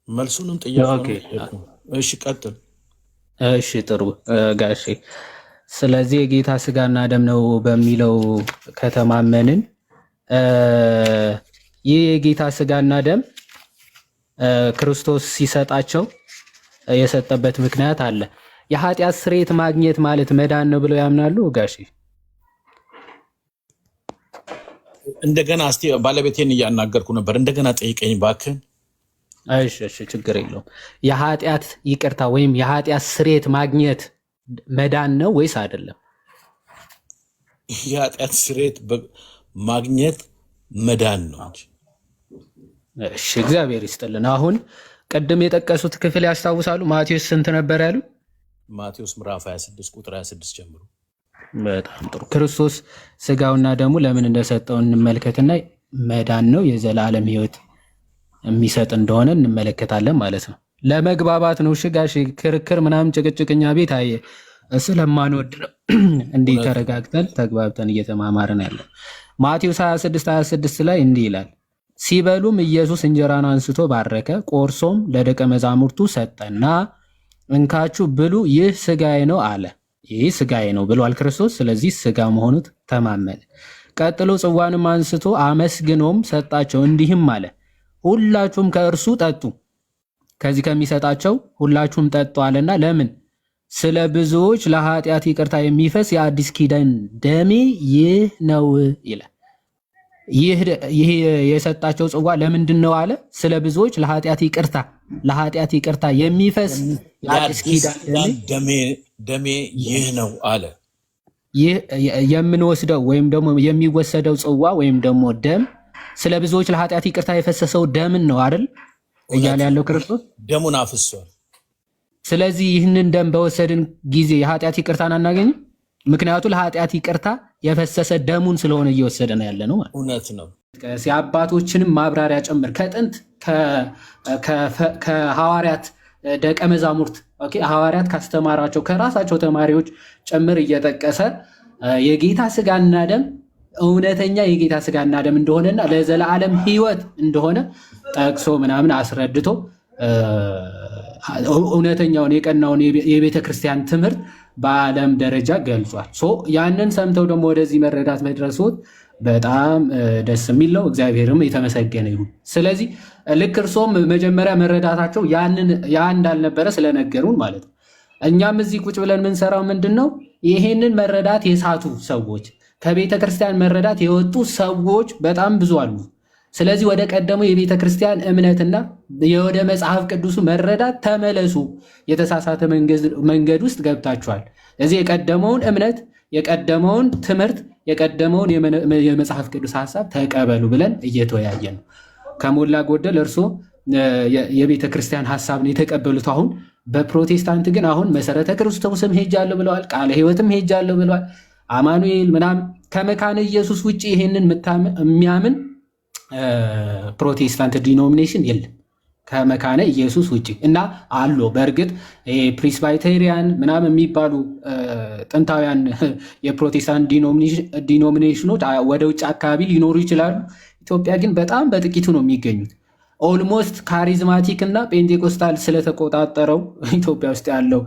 መልሱንም ጥያቄ። እሺ ቀጥል። እሺ ጥሩ ጋሼ። ስለዚህ የጌታ ስጋና ደም ነው በሚለው ከተማመንን ይህ የጌታ ስጋና ደም ክርስቶስ ሲሰጣቸው የሰጠበት ምክንያት አለ። የኃጢአት ስርየት ማግኘት ማለት መዳን ነው ብለው ያምናሉ ጋሼ? እንደገና እስቲ ባለቤቴን እያናገርኩ ነበር፣ እንደገና ጠይቀኝ እባክህን። እሺ ችግር የለውም። የኃጢአት ይቅርታ ወይም የኃጢአት ስርየት ማግኘት መዳን ነው ወይስ አይደለም? የኃጢአት ስርየት ማግኘት መዳን ነው እንጂ። እሺ እግዚአብሔር ይስጥልን። አሁን ቅድም የጠቀሱት ክፍል ያስታውሳሉ? ማቴዎስ ስንት ነበር ያሉ? ማቴዎስ ምዕራፍ 26 ቁጥር 26 ጀምሮ። በጣም ጥሩ። ክርስቶስ ስጋውና ደሙ ለምን እንደሰጠው እንመልከትና መዳን ነው የዘላለም ሕይወት የሚሰጥ እንደሆነ እንመለከታለን ማለት ነው። ለመግባባት ነው። እሺ ጋሼ፣ ክርክር ምናምን ጭቅጭቅኛ ቤት ስለማንወድ ነው እንዲህ ተረጋግተን ተግባብተን እየተማማርን ያለ። ማቴዎስ 26 ላይ እንዲህ ይላል፣ ሲበሉም ኢየሱስ እንጀራን አንስቶ ባረከ፣ ቆርሶም ለደቀ መዛሙርቱ ሰጠና እንካችሁ ብሉ፣ ይህ ስጋዬ ነው አለ። ይህ ስጋዬ ነው ብሏል ክርስቶስ። ስለዚህ ስጋ መሆኑ ተማመነ። ቀጥሎ ጽዋንም አንስቶ አመስግኖም ሰጣቸው፣ እንዲህም አለ፣ ሁላችሁም ከእርሱ ጠጡ፣ ከዚህ ከሚሰጣቸው ሁላችሁም ጠጡ አለና ለምን? ስለ ብዙዎች ለኃጢአት ይቅርታ የሚፈስ የአዲስ ኪዳን ደሜ ይህ ነው ይላል። ይህ የሰጣቸው ጽዋ ለምንድን ነው አለ? ስለ ብዙዎች ለኃጢአት ይቅርታ የሚፈስ የአዲስ ኪዳን ደሜ ይህ ነው አለ። ይህ የምንወስደው ወይም ደግሞ የሚወሰደው ጽዋ ወይም ደግሞ ደም ስለ ብዙዎች ለኃጢአት ይቅርታ የፈሰሰው ደምን ነው አይደል እያለ ያለው ክርስቶስ። ደሙን አፍሷል። ስለዚህ ይህንን ደም በወሰድን ጊዜ የኃጢአት ይቅርታን አናገኝም። ምክንያቱ ለኃጢአት ይቅርታ የፈሰሰ ደሙን ስለሆነ እየወሰደ ነው ያለ ነው ማለት። እውነት ነው። የአባቶችንም ማብራሪያ ጭምር ከጥንት ከሐዋርያት ደቀ መዛሙርት ሐዋርያት ካስተማራቸው ከራሳቸው ተማሪዎች ጭምር እየጠቀሰ የጌታ ስጋና ደም እውነተኛ የጌታ ስጋና ደም እንደሆነና ለዘላለም ሕይወት እንደሆነ ጠቅሶ ምናምን አስረድቶ እውነተኛውን የቀናውን የቤተ ክርስቲያን ትምህርት በዓለም ደረጃ ገልጿል። ያንን ሰምተው ደግሞ ወደዚህ መረዳት መድረሶት በጣም ደስ የሚል ነው። እግዚአብሔርም የተመሰገነ ይሁን። ስለዚህ ልክ እርሶም መጀመሪያ መረዳታቸው ያ እንዳልነበረ ስለነገሩን ማለት ነው። እኛም እዚህ ቁጭ ብለን የምንሰራው ምንድን ነው? ይሄንን መረዳት የሳቱ ሰዎች፣ ከቤተ ክርስቲያን መረዳት የወጡ ሰዎች በጣም ብዙ አሉ። ስለዚህ ወደ ቀደመው የቤተ ክርስቲያን እምነትና ወደ መጽሐፍ ቅዱሱ መረዳት ተመለሱ። የተሳሳተ መንገድ ውስጥ ገብታችኋል። እዚህ የቀደመውን እምነት፣ የቀደመውን ትምህርት፣ የቀደመውን የመጽሐፍ ቅዱስ ሀሳብ ተቀበሉ ብለን እየተወያየ ነው። ከሞላ ጎደል እርሶ የቤተ ክርስቲያን ሀሳብን የተቀበሉት። አሁን በፕሮቴስታንት ግን አሁን መሰረተ ክርስቶስም ሄጃለሁ ብለዋል፣ ቃለ ሕይወትም ሄጃለሁ ብለዋል፣ አማኑኤል ምናምን። ከመካነ ኢየሱስ ውጭ ይሄንን የሚያምን ፕሮቴስታንት ዲኖሚኔሽን የለም ከመካነ ኢየሱስ ውጭ እና አሉ። በእርግጥ ፕሪስባይቴሪያን ምናምን የሚባሉ ጥንታውያን የፕሮቴስታንት ዲኖሚኔሽኖች ወደ ውጭ አካባቢ ሊኖሩ ይችላሉ። ኢትዮጵያ ግን በጣም በጥቂቱ ነው የሚገኙት። ኦልሞስት ካሪዝማቲክ እና ፔንቴኮስታል ስለተቆጣጠረው ኢትዮጵያ ውስጥ ያለው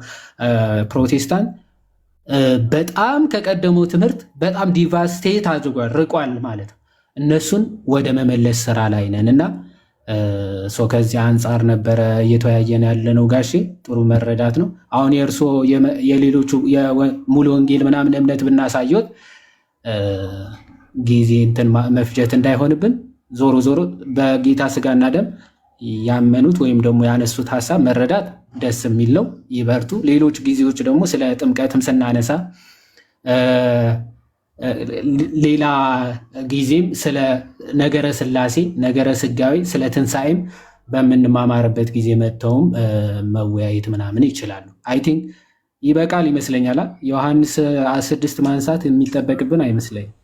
ፕሮቴስታንት በጣም ከቀደመው ትምህርት በጣም ዲቫስቴት አድርጓል፣ ርቋል ማለት ነው። እነሱን ወደ መመለስ ስራ ላይ ነን እና ከዚህ አንጻር ነበረ እየተወያየን ያለነው ጋሼ። ጥሩ መረዳት ነው። አሁን የእርሶ የሌሎቹ ሙሉ ወንጌል ምናምን እምነት ብናሳየት ጊዜ እንትን መፍጀት እንዳይሆንብን ዞሮ ዞሮ በጌታ ስጋና ደም ያመኑት ወይም ደግሞ ያነሱት ሀሳብ መረዳት ደስ የሚል ነው። ይበርቱ። ሌሎች ጊዜዎች ደግሞ ስለ ጥምቀትም ስናነሳ ሌላ ጊዜም ስለ ነገረ ስላሴ ነገረ ስጋዊ ስለ ትንሣኤም በምንማማርበት ጊዜ መጥተውም መወያየት ምናምን ይችላሉ። አይ ቲንክ ይበቃል ይመስለኛል። ዮሐንስ 6 ማንሳት የሚጠበቅብን አይመስለኝም።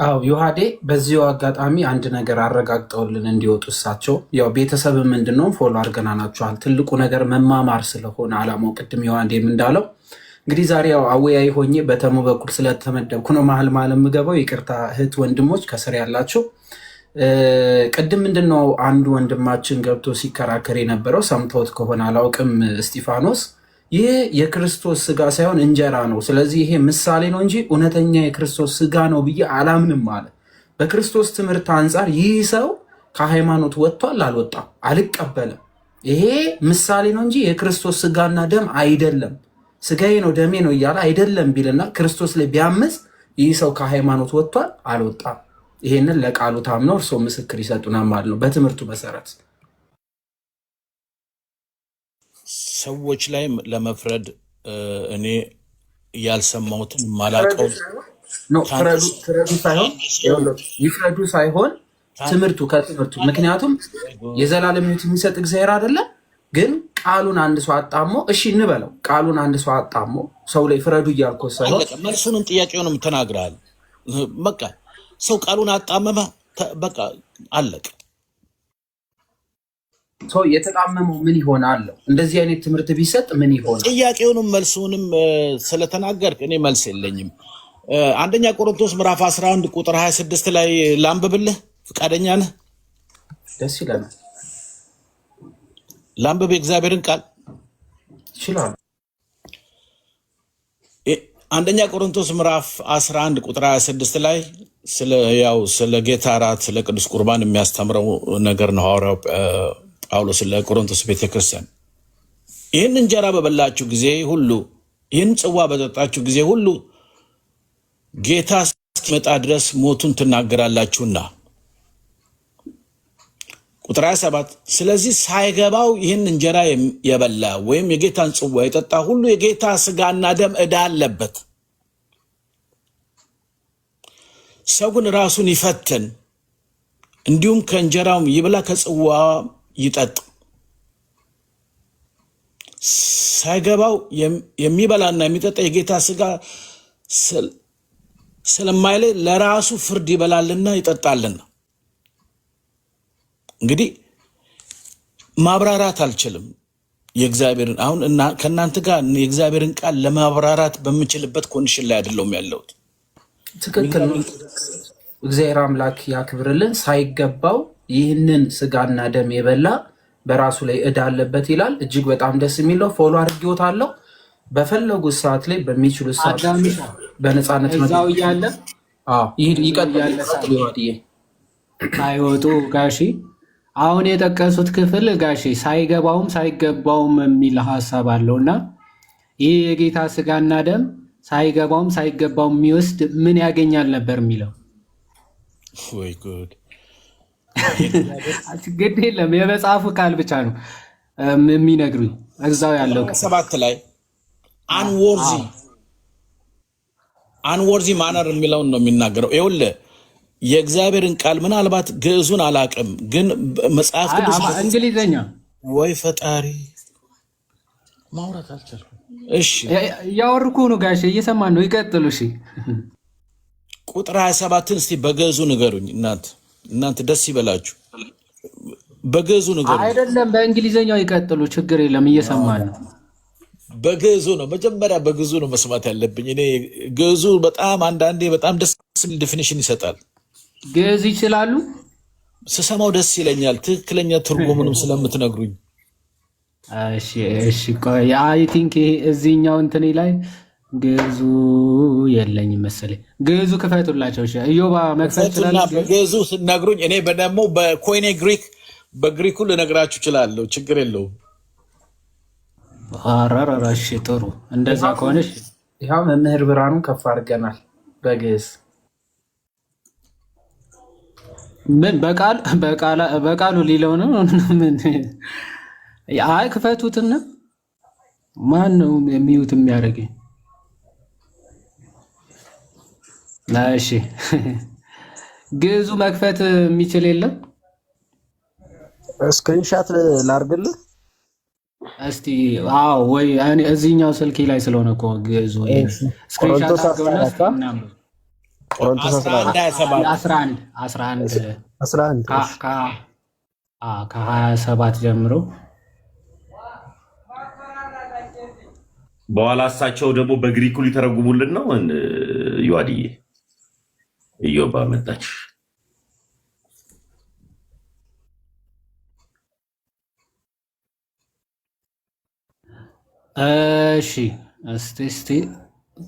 አው ዮሐዴ በዚሁ አጋጣሚ አንድ ነገር አረጋግጠውልን እንዲወጡ እሳቸው ያው ቤተሰብ ምንድነው ፎሎ አድርገናናችኋል። ትልቁ ነገር መማማር ስለሆነ አላማው ቅድም ዮሐዴም እንዳለው እንግዲህ ዛሬ ያው አወያይ ሆኜ በተሙ በኩል ስለተመደብኩ ነው መሀል የምገባው። ይቅርታ እህት ወንድሞች ከስር ያላቸው። ቅድም ምንድነው አንዱ ወንድማችን ገብቶ ሲከራከር የነበረው ሰምተውት ከሆነ አላውቅም፣ እስጢፋኖስ ይሄ የክርስቶስ ስጋ ሳይሆን እንጀራ ነው፣ ስለዚህ ይሄ ምሳሌ ነው እንጂ እውነተኛ የክርስቶስ ስጋ ነው ብዬ አላምንም አለ። በክርስቶስ ትምህርት አንጻር ይህ ሰው ከሃይማኖት ወጥቷል አልወጣም? አልቀበልም። ይሄ ምሳሌ ነው እንጂ የክርስቶስ ስጋና ደም አይደለም፣ ስጋዬ ነው ደሜ ነው እያለ አይደለም ቢልና ክርስቶስ ላይ ቢያምፅ ይህ ሰው ከሃይማኖት ወጥቷል አልወጣም? ይሄንን ለቃሉ ታምነው እርሶ ምስክር ይሰጡናል ማለት ነው። በትምህርቱ መሰረት ሰዎች ላይ ለመፍረድ እኔ ያልሰማሁትን ማላቀው ይፍረዱ ሳይሆን ትምህርቱ ከትምህርቱ ምክንያቱም የዘላለም ሕይወት የሚሰጥ እግዚአብሔር አይደለም። ግን ቃሉን አንድ ሰው አጣሞ እሺ እንበለው፣ ቃሉን አንድ ሰው አጣሞ ሰው ላይ ፍረዱ እያልኩ ሳይሆን መልሱንም ጥያቄውንም ተናግረሃል። በቃ ሰው ቃሉን አጣመመ፣ በቃ አለቀ። ሰው የተጣመመው ምን ይሆናል? እንደዚህ አይነት ትምህርት ቢሰጥ ምን ይሆናል? ጥያቄውንም መልሱንም ስለተናገርክ እኔ መልስ የለኝም። አንደኛ ቆሮንቶስ ምዕራፍ 11 ቁጥር 26 ላይ ላንብብልህ፣ ፈቃደኛ ነህ? ደስ ይላል። ላንብብ የእግዚአብሔርን ቃል ይችላል። አንደኛ ቆሮንቶስ ምዕራፍ 11 ቁጥር 26 ላይ ስለ ጌታ እራት ስለ ቅዱስ ቁርባን የሚያስተምረው ነገር ነው ሐዋርያው ጳውሎስ ለቆሮንቶስ ቤተክርስቲያን። ይህን እንጀራ በበላችሁ ጊዜ ሁሉ ይህን ጽዋ በጠጣችሁ ጊዜ ሁሉ ጌታ እስኪመጣ ድረስ ሞቱን ትናገራላችሁና። ቁጥር 27 ስለዚህ ሳይገባው ይህን እንጀራ የበላ ወይም የጌታን ጽዋ የጠጣ ሁሉ የጌታ ስጋና ደም ዕዳ አለበት። ሰው ግን ራሱን ይፈትን፣ እንዲሁም ከእንጀራውም ይብላ ከጽዋ ይጠጥ። ሳይገባው የሚበላና የሚጠጣ የጌታ ስጋ ስለማይለይ ለራሱ ፍርድ ይበላልና ይጠጣልና። እንግዲህ ማብራራት አልችልም የእግዚአብሔርን አሁን እና ከእናንተ ጋር የእግዚአብሔርን ቃል ለማብራራት በምችልበት ኮንዲሽን ላይ አይደለሁም ያለሁት። ትክክል። እግዚአብሔር አምላክ ያክብርልን። ሳይገባው ይህንን ስጋና ደም የበላ በራሱ ላይ ዕዳ አለበት ይላል። እጅግ በጣም ደስ የሚለው ፎሎ አድርጌዎታለሁ። በፈለጉት ሰዓት ላይ በሚችሉት ሰዓት በነፃነት እዛው እያለ ይቀጥላል። ሳይወጡ ጋሺ አሁን የጠቀሱት ክፍል ጋሺ ሳይገባውም ሳይገባውም የሚል ሀሳብ አለውና ይህ የጌታ ስጋና ደም ሳይገባውም ሳይገባውም የሚወስድ ምን ያገኛል ነበር የሚለው። ወይ ጉድ! ግድ የለም የመጽሐፉ ቃል ብቻ ነው የሚነግሩኝ። እዛው ያለው 7 ላይ አንወርዚ ማነር የሚለውን ነው የሚናገረው። ይኸውልህ የእግዚአብሔርን ቃል ምናልባት ግዕዙን አላቅም፣ ግን መጽሐፍ ቅዱስ እንግሊዘኛ ወይ ፈጣሪ ማውራት አልቻልኩም። እሺ እያወርኩ ነው ጋሼ፣ እየሰማን ነው። ይቀጥሉ። እሺ ቁጥር 27ን እስቲ በግዕዙ ንገሩኝ። እናንተ ደስ ይበላችሁ፣ በግዕዙ ንገሩኝ። አይደለም በእንግሊዘኛው ይቀጥሉ፣ ችግር የለም፣ እየሰማን ነው። በግዕዙ ነው መጀመሪያ፣ በግዕዙ ነው መስማት ያለብኝ እኔ። ግዕዙ በጣም አንዳንዴ በጣም ደስ የሚል ዴፊኒሽን ይሰጣል። ግዕዝ ይችላሉ? ስሰማው ደስ ይለኛል፣ ትክክለኛ ትርጉሙንም ስለምትነግሩኝ። እሺ እሺ፣ ቆይ አይ ቲንክ ይሄ እዚህኛው እንትን ላይ ግዕዙ የለኝም መሰለኝ። ግዕዙ ክፈቱላቸው። እሺ እዮባ መክፈት ይችላል። በግዕዙ ስነግሩኝ እኔ ደግሞ በኮይኔ ግሪክ በግሪኩ ልነግራችሁ እችላለሁ፣ ችግር የለውም። እሺ ጥሩ። እንደዛ ከሆነሽ ይኸው መምህር ብርሃኑ ከፍ አድርገናል በግዕዝ ምን በቃሉ ሊለው ነው። ምን አይ ክፈቱትና ማን ነው የሚዩት የሚያደርገኝ? እሺ ግዕዙ መክፈት የሚችል የለም። ስክሪንሻት ላርግልህ እስቲ አዎ፣ ወይ እኔ እዚህኛው ስልኬ ላይ ስለሆነ እኮ ግዕዙ ስክሪንሻት አድርገውና ቆሮንቶስ 11 ከ27 ጀምሮ በኋላ እሳቸው ደግሞ በግሪኩ ሊተረጉሙልን ነው። ዮሐድዬ ኢዮባ መጣች። እሺ እስቲ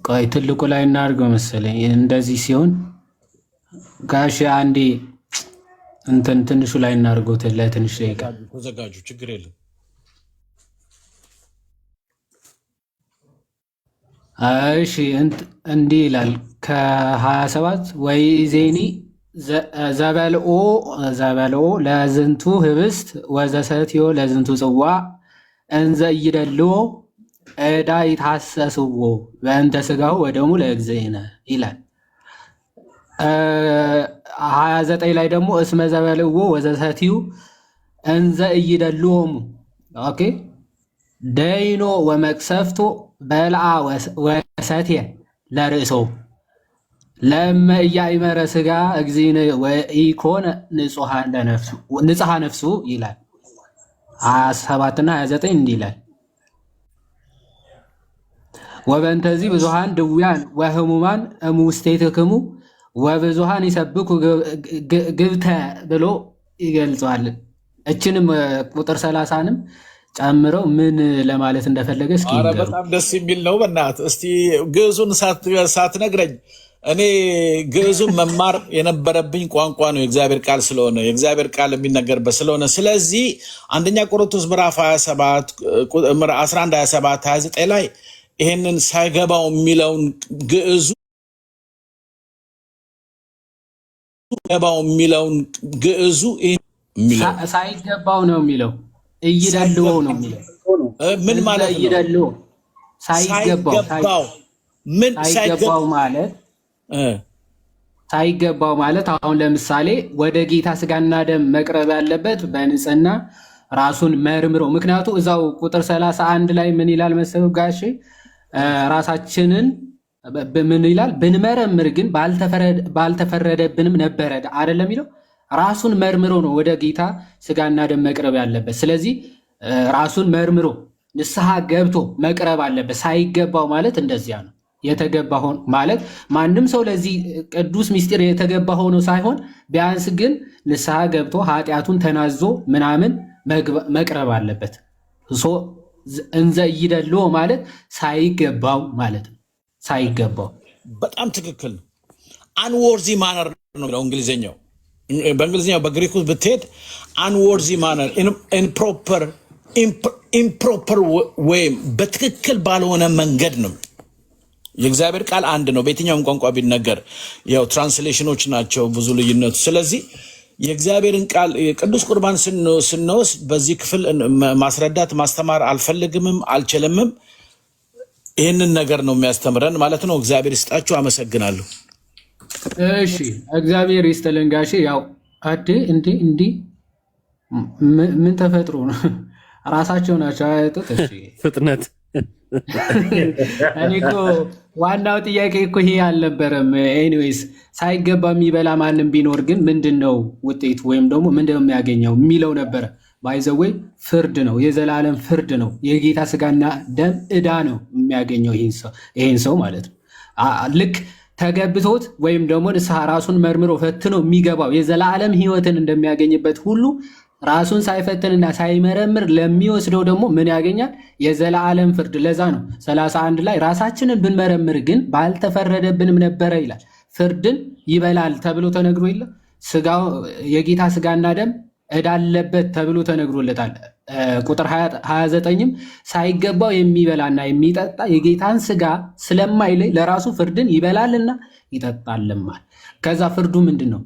ቆይ ትልቁ ላይ እናድርገው መሰለኝ። እንደዚህ ሲሆን ጋሽ አንዴ እንትን ትንሹ ላይ እናድርገው ለትንሽ ደቂቃ ተዘጋጁ፣ ችግር የለም። እሺ እንዲህ ይላል ከ27 ወይ ዜኒ ዘበልኦ ለዝንቱ ህብስት ወዘሰትዮ ለዝንቱ ጽዋ እንዘ ይደልዎ ዕዳ ይታሰስዎ በእንተ ሥጋሁ ወደሙ ለእግዚእነ ይላል። 29 ላይ ደግሞ እስመ ዘበልዎ ወዘሰትዩ እንዘ እይደልዎሙ ኦኬ ደይኖ ወመቅሰፍቶ በልዓ ወሰትየ ለርእሶ ለእመ ኢያእመረ ሥጋ እግዚእነ ወኢኮነ ንጹሐ ነፍሱ ይላል። 27 እና 29 እንዲህ ይላል። ወበእንተዚህ ብዙሃን ድውያን ወህሙማን እሙስቴትክሙ ወብዙሃን ይሰብኩ ግብተ ብሎ ይገልጸዋል። እችንም ቁጥር 30ንም ጨምረው ምን ለማለት እንደፈለገ እስኪ ይንገሩ። በጣም ደስ የሚል ነው። በእናትህ እስቲ ግዕዙን ሳትነግረኝ እኔ ግዕዙን መማር የነበረብኝ ቋንቋ ነው፣ የእግዚአብሔር ቃል ስለሆነ የእግዚአብሔር ቃል የሚነገርበት ስለሆነ። ስለዚህ አንደኛ ቆሮንቶስ ምዕራፍ 27 11 27 29 ላይ ይሄንን ሳይገባው የሚለውን ግዕዙ ሳይገባው ነው የሚለው እይደልዎ ነው የሚለው። ምን ማለት ነው? እይደልዎ ሳይገባው ማለት አሁን ለምሳሌ ወደ ጌታ ስጋና ደም መቅረብ ያለበት በንጽህና ራሱን መርምሮ። ምክንያቱ እዛው ቁጥር 31 ላይ ምን ይላል መሰለው ጋሼ? ራሳችንን ምን ይላል? ብንመረምር ግን ባልተፈረደብንም ነበረ አይደለም የሚለው። ራሱን መርምሮ ነው ወደ ጌታ ስጋና ደም መቅረብ ያለበት። ስለዚህ ራሱን መርምሮ ንስሐ ገብቶ መቅረብ አለበት። ሳይገባው ማለት እንደዚያ ነው። የተገባ ሆኖ ማለት ማንም ሰው ለዚህ ቅዱስ ምስጢር የተገባ ሆኖ ሳይሆን ቢያንስ ግን ንስሐ ገብቶ ኃጢአቱን ተናዞ ምናምን መቅረብ አለበት። እንዘ ይደልዎ ማለት ሳይገባው ማለት ነው። ሳይገባው በጣም ትክክል ነው። አንወርዚ ማነር ነው እንግሊዝኛው። በእንግሊዝኛው በግሪኩ ብትሄድ አንወርዚ ማነር ኢምፕሮፐር ወይም በትክክል ባልሆነ መንገድ ነው። የእግዚአብሔር ቃል አንድ ነው፣ በየትኛውም ቋንቋ ቢነገር። ያው ትራንስሌሽኖች ናቸው ብዙ ልዩነቱ። ስለዚህ የእግዚአብሔርን ቃል ቅዱስ ቁርባን ስንወስድ በዚህ ክፍል ማስረዳት ማስተማር አልፈልግምም አልችልምም። ይህንን ነገር ነው የሚያስተምረን ማለት ነው። እግዚአብሔር ይስጣችሁ። አመሰግናለሁ። እሺ እግዚአብሔር ይስጥልን ጋሼ። ያው እንዲህ ምን ተፈጥሮ ነው? ራሳቸው ናቸው አያጡት። እሺ ፍጥነት እኔ እኮ ዋናው ጥያቄ እኮ ይሄ አልነበረም። ኤኒዌይስ ሳይገባ የሚበላ ማንም ቢኖር ግን ምንድን ነው ውጤቱ ወይም ደግሞ ምንድን ነው የሚያገኘው የሚለው ነበረ። ባይዘወይ ፍርድ ነው፣ የዘላለም ፍርድ ነው። የጌታ ስጋና ደም ዕዳ ነው የሚያገኘው ይሄን ሰው ማለት ነው። ልክ ተገብቶት ወይም ደግሞ ንስሐ ራሱን መርምሮ ፈትኖ የሚገባው የዘላለም ሕይወትን እንደሚያገኝበት ሁሉ ራሱን ሳይፈትንና ሳይመረምር ለሚወስደው ደግሞ ምን ያገኛል? የዘላለም ፍርድ። ለዛ ነው 31 ላይ ራሳችንን ብንመረምር ግን ባልተፈረደብንም ነበረ ይላል። ፍርድን ይበላል ተብሎ ተነግሮ የለ የጌታ ስጋና ደም ዕዳ አለበት ተብሎ ተነግሮለታል። ቁጥር 29ም ሳይገባው የሚበላና የሚጠጣ የጌታን ስጋ ስለማይለይ ለራሱ ፍርድን ይበላልና ይጠጣልማል። ከዛ ፍርዱ ምንድን ነው?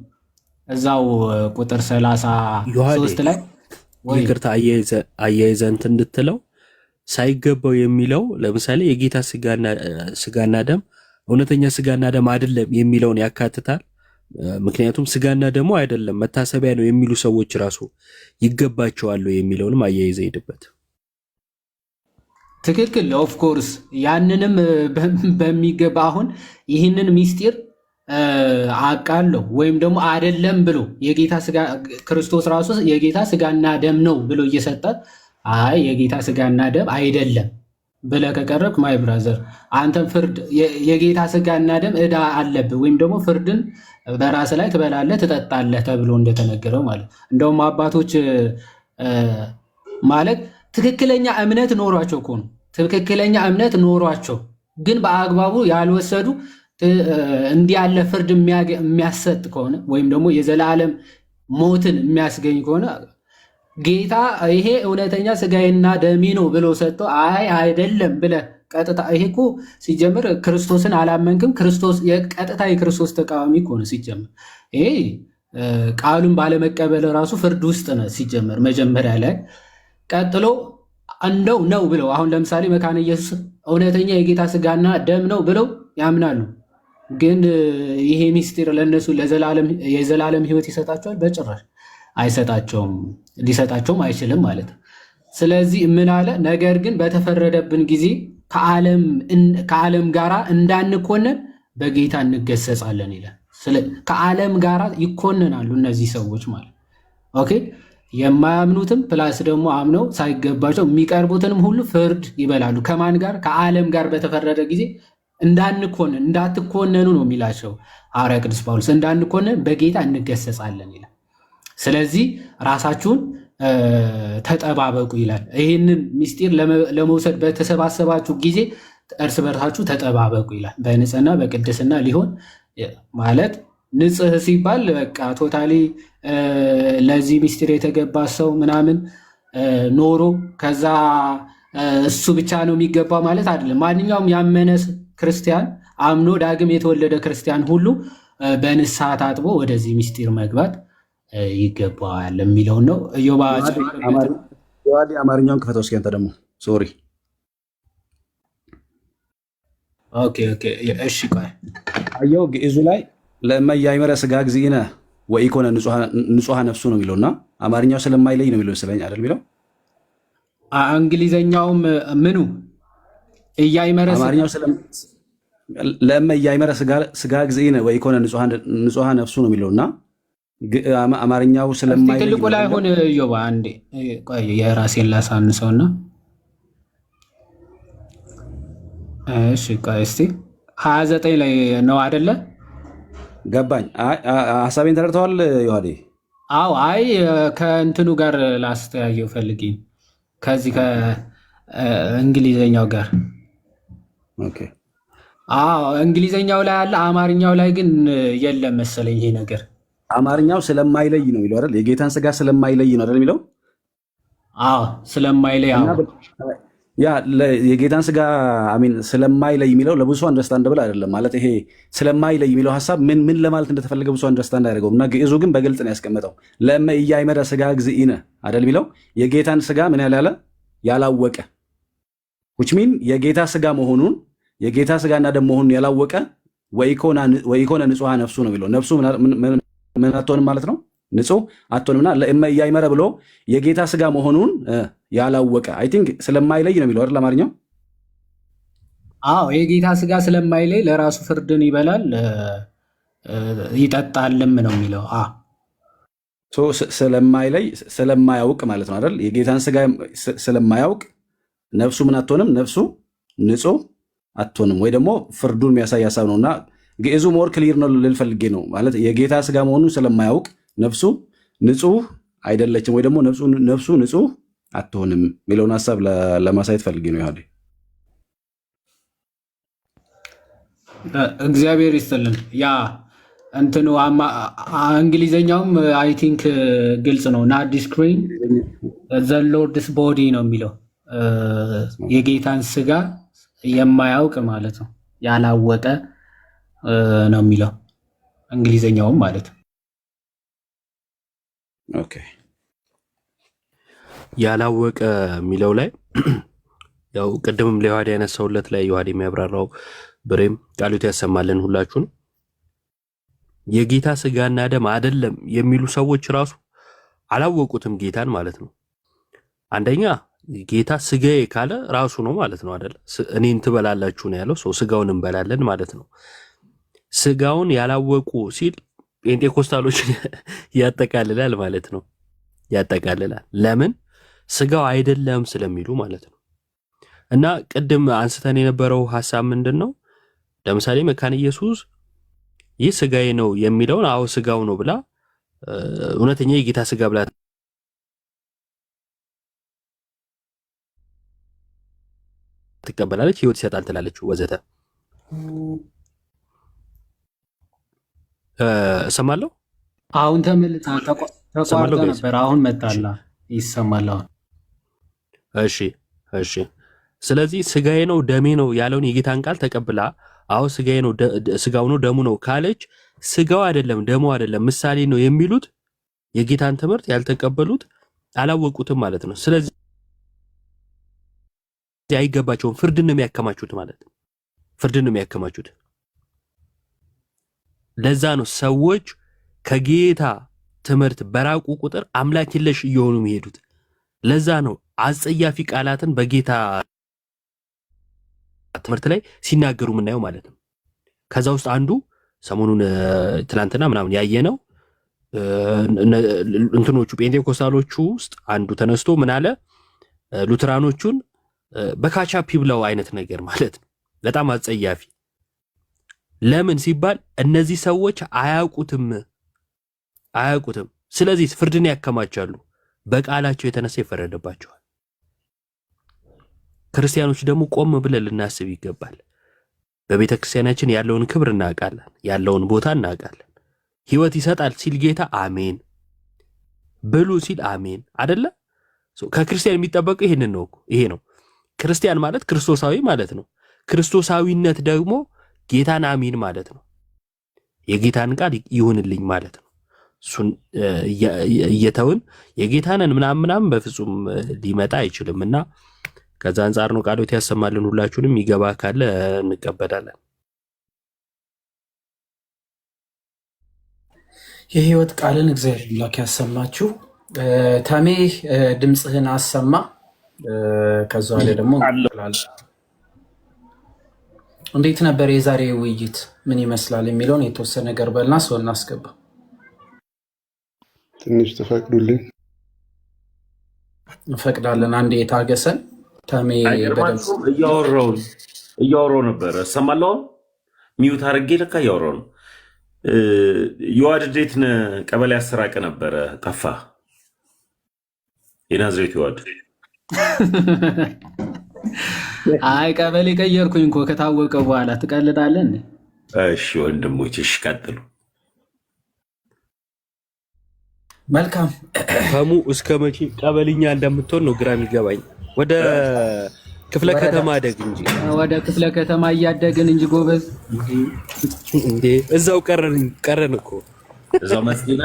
እዛው ቁጥር 33 ላይ ይቅርታ አያይዘህ እንትን እንድትለው ሳይገባው የሚለው ለምሳሌ የጌታ ስጋና ደም እውነተኛ ስጋና ደም አይደለም የሚለውን ያካትታል። ምክንያቱም ስጋና ደሙ አይደለም መታሰቢያ ነው የሚሉ ሰዎች ራሱ ይገባቸዋል የሚለውንም አያይዘህ ሄድበት። ትክክል። ኦፍ ኮርስ ያንንም በሚገባ አሁን ይህንን ሚስጢር አቃለሁ ወይም ደግሞ አይደለም ብሎ የጌታ ስጋ ክርስቶስ ራሱ የጌታ ስጋና ደም ነው ብሎ እየሰጠ አይ የጌታ ስጋና ደም አይደለም ብለህ ከቀረብክ ማይ ብራዘር አንተም ፍርድ የጌታ ስጋና ደም ዕዳ አለብህ ወይም ደግሞ ፍርድን በራስ ላይ ትበላለህ ትጠጣለህ ተብሎ እንደተነገረው ማለት እንደውም አባቶች ማለት ትክክለኛ እምነት ኖሯቸው እኮ ነው። ትክክለኛ እምነት ኖሯቸው ግን በአግባቡ ያልወሰዱ እንዲህ ያለ ፍርድ የሚያሰጥ ከሆነ ወይም ደግሞ የዘላለም ሞትን የሚያስገኝ ከሆነ ጌታ ይሄ እውነተኛ ስጋዬና ደሜ ነው ብሎ ሰጥቶ አይ አይደለም ብለህ ቀጥታ ይሄ እኮ ሲጀምር ክርስቶስን አላመንክም። ክርስቶስ የቀጥታ የክርስቶስ ተቃዋሚ እኮ ነው ሲጀምር። ይሄ ቃሉን ባለመቀበል ራሱ ፍርድ ውስጥ ነው ሲጀምር መጀመሪያ ላይ። ቀጥሎ እንደው ነው ብለው አሁን ለምሳሌ መካነ ኢየሱስ እውነተኛ የጌታ ስጋና ደም ነው ብለው ያምናሉ። ግን ይሄ ሚስጢር ለነሱ የዘላለም ሕይወት ይሰጣቸዋል? በጭራሽ አይሰጣቸውም፣ ሊሰጣቸውም አይችልም ማለት ነው። ስለዚህ ምን አለ? ነገር ግን በተፈረደብን ጊዜ ከዓለም ጋር እንዳንኮነን በጌታ እንገሰጻለን ይላል። ከዓለም ጋር ይኮነናሉ እነዚህ ሰዎች ማለት ኦኬ። የማያምኑትም ፕላስ ደግሞ አምነው ሳይገባቸው የሚቀርቡትንም ሁሉ ፍርድ ይበላሉ። ከማን ጋር? ከዓለም ጋር በተፈረደ ጊዜ እንዳትኮነኑ ነው የሚላቸው ሐዋርያ ቅዱስ ጳውሎስ። እንዳንኮነን በጌታ እንገሰጻለን ይላል። ስለዚህ ራሳችሁን ተጠባበቁ ይላል። ይህንን ምስጢር ለመውሰድ በተሰባሰባችሁ ጊዜ እርስ በርሳችሁ ተጠባበቁ ይላል። በንጽህና በቅድስና ሊሆን ማለት ንጽህ ሲባል በቃ ቶታሊ ለዚህ ምስጢር የተገባ ሰው ምናምን ኖሮ ከዛ እሱ ብቻ ነው የሚገባ ማለት አይደለም። ማንኛውም ያመነ ክርስቲያን አምኖ ዳግም የተወለደ ክርስቲያን ሁሉ በንስሐ ታጥቦ ወደዚህ ምስጢር መግባት ይገባዋል የሚለውን ነው። አማርኛውን ክፈተው እስኪ አንተ ደግሞ ሶሪ። ኦኬ እሺ ቆይ አየው ግዕዙ ላይ ለማያይመረ ስጋ ግዚእነ ወኢኮነ ንጹሐ ነፍሱ ነው የሚለውና አማርኛው ስለማይለይ ነው የሚለው ስለኝ አይደል የሚለው። እንግሊዘኛውም ምኑ እያይመረ ለማያይመረ ስጋ ግዚእነ ወኢኮነ ንጹሐ ነፍሱ ነው የሚለውና አማርኛው ስለማይለይ ትልቁ ላይ ሆነ ዮባ አንዴ ቆይ የራሴን ላሳንሰውና እሺ ቆይ እስቲ 29 ላይ ነው አይደለ? ገባኝ። ሀሳቤን ተረድተዋል ዮሐዴ? አዎ አይ ከእንትኑ ጋር ላስተያየው ፈልጊ ከዚህ ከእንግሊዘኛው ጋር። ኦኬ አዎ እንግሊዘኛው ላይ አለ፣ አማርኛው ላይ ግን የለም መሰለኝ ይሄ ነገር። አማርኛው ስለማይለይ ነው የሚለው አይደል? የጌታን ስጋ ስለማይለይ ነው አይደል የሚለው? አዎ ስለማይለይ። አዎ ያ የጌታን ስጋ አሚን ስለማይለይ የሚለው ለብዙ ሰው አንደርስታንደብል አይደለም። ማለት ይሄ ስለማይለይ የሚለው ሐሳብ ምን ለማለት እንደተፈለገ ብዙ አንደርስታንድ አያደርገውም። እና ግዕዙ ግን በግልጽ ነው ያስቀመጠው። ለእመ ኢያእመረ ስጋ እግዚእነ አይደል የሚለው የጌታን ስጋ ምን ያላወቀ which mean የጌታ ስጋ መሆኑን የጌታ ስጋና ደም መሆኑን ያላወቀ ወኢኮነ ንጹሐ ነፍሱ ነው የሚለው። ነፍሱ ምን አትሆንም ማለት ነው፣ ንጹህ አትሆንምና ለእመ ኢያእመረ ብሎ የጌታ ስጋ መሆኑን ያላወቀ አይ ቲንክ ስለማይለይ ነው የሚለው አይደል አማርኛው? አዎ የጌታ ስጋ ስለማይለይ ለራሱ ፍርድን ይበላል ይጠጣልም ነው የሚለው። ስለማይለይ ስለማያውቅ ማለት ነው አይደል? የጌታን ስጋ ስለማያውቅ ነፍሱ ምን አትሆንም፣ ነፍሱ ንጹህ አትሆንም፣ ወይ ደግሞ ፍርዱን የሚያሳይ ሀሳብ ነውና ግዕዙ ሞር ክሊር ነው ልል ፈልጌ ነው። ማለት የጌታ ስጋ መሆኑን ስለማያውቅ ነፍሱ ንጹህ አይደለችም፣ ወይ ደግሞ ነፍሱ ንጹህ አትሆንም የሚለውን ሀሳብ ለማሳየት ፈልጌ ነው። ይሄ እግዚአብሔር ይስጥልን። ያ እንትኑ እንግሊዘኛውም አይ ቲንክ ግልጽ ነው። ናት ዲስክሪን ዘ ሎርድስ ቦዲ ነው የሚለው የጌታን ስጋ የማያውቅ ማለት ነው፣ ያላወቀ ነው የሚለው እንግሊዘኛውም ማለት ነው። ኦኬ ያላወቀ የሚለው ላይ ያው ቅድምም ለዮሐዴ ያነሳውለት ላይ ዮሐዴ የሚያብራራው ብሬም ቃሉት ያሰማልን ሁላችሁን የጌታ ስጋና ደም አይደለም የሚሉ ሰዎች ራሱ አላወቁትም ጌታን ማለት ነው። አንደኛ ጌታ ስጋዬ ካለ ራሱ ነው ማለት ነው አይደል? እኔን ትበላላችሁ ነው ያለው። ሰው ስጋውን እንበላለን ማለት ነው። ስጋውን ያላወቁ ሲል ጴንጤኮስታሎች ያጠቃልላል ማለት ነው። ያጠቃልላል። ለምን? ስጋው አይደለም ስለሚሉ ማለት ነው። እና ቅድም አንስተን የነበረው ሐሳብ ምንድነው? ለምሳሌ መካነ ኢየሱስ ይህ ስጋዬ ነው የሚለውን አዎ ስጋው ነው ብላ እውነተኛ የጌታ ስጋ ብላ ትቀበላለች፣ ህይወት ይሰጣል ትላለች ወዘተ። እሰማለሁ። አሁን ተመልጣ ተቋርጦ ነበር፣ አሁን መጣላ ይሰማል አሁን። እሺ። ስለዚህ ስጋዬ ነው ደሜ ነው ያለውን የጌታን ቃል ተቀብላ አዎ ስጋዬ ነው ስጋው ነው ደሙ ነው ካለች ስጋው አይደለም ደሙ አይደለም ምሳሌ ነው የሚሉት የጌታን ትምህርት ያልተቀበሉት አላወቁትም ማለት ነው። ስለዚህ አይገባቸውም፣ ፍርድን ነው የሚያከማቹት ማለት ነው። ፍርድን ነው የሚያከማቹት። ለዛ ነው ሰዎች ከጌታ ትምህርት በራቁ ቁጥር አምላክ የለሽ እየሆኑ የሚሄዱት። ለዛ ነው አጸያፊ ቃላትን በጌታ ትምህርት ላይ ሲናገሩ የምናየው ማለት ነው። ከዛ ውስጥ አንዱ ሰሞኑን ትላንትና ምናምን ያየነው እንትኖቹ ጴንጤኮስታሎቹ ውስጥ አንዱ ተነስቶ ምን አለ? ሉትራኖቹን በካቻፒ ብለው አይነት ነገር ማለት ነው። በጣም አጸያፊ። ለምን ሲባል እነዚህ ሰዎች አያውቁትም። ስለዚህ ፍርድን ያከማቻሉ። በቃላቸው የተነሳ ይፈረድባቸዋል። ክርስቲያኖች ደግሞ ቆም ብለን ልናስብ ይገባል። በቤተ ክርስቲያናችን ያለውን ክብር እናውቃለን፣ ያለውን ቦታ እናውቃለን። ህይወት ይሰጣል ሲል ጌታ አሜን፣ ብሉ ሲል አሜን አይደለ? ከክርስቲያን የሚጠበቀው ይሄ ነው። ክርስቲያን ማለት ክርስቶሳዊ ማለት ነው። ክርስቶሳዊነት ደግሞ ጌታን አሜን ማለት ነው። የጌታን ቃል ይሁንልኝ ማለት ነው። እሱን እየተውን የጌታንን ምናምን በፍጹም ሊመጣ አይችልምና ከዛ አንጻር ነው ቃሎት ያሰማልን። ሁላችሁንም ይገባ ካለ እንቀበላለን። የህይወት ቃልን እግዚአብሔር ይላክ ያሰማችሁ። ተሜ ድምፅህን አሰማ። ከዛ ላይ ደግሞ እንዴት ነበር የዛሬ ውይይት ምን ይመስላል የሚለውን የተወሰነ ነገር በልና ሰው እናስገባ። ትንሽ ተፈቅዱልኝ። እንፈቅዳለን። አንዴ የታገሰን ተሜ እያወራሁ ነበረ እሰማለሁ። ሚዩት አድርጌ ለካ እያወራሁ ነው። የዋድ እንዴት ነህ? ቀበሌ አሰራቀ ነበረ ጠፋ። የናዝሬት የዋድ አይ ቀበሌ ቀየርኩኝ እኮ ከታወቀ በኋላ ትቀልዳለህ። እሺ ወንድሞች፣ እሺ ቀጥሉ። መልካም ከሙ እስከ መቼ ቀበልኛ እንደምትሆን ነው ግራ የሚገባኝ። ወደ ክፍለ ከተማ አደግ እንጂ ወደ ክፍለ ከተማ እያደግን እንጂ ጎበዝ እንዴ እዛው ቀረን እኮ እዛው መስጊና።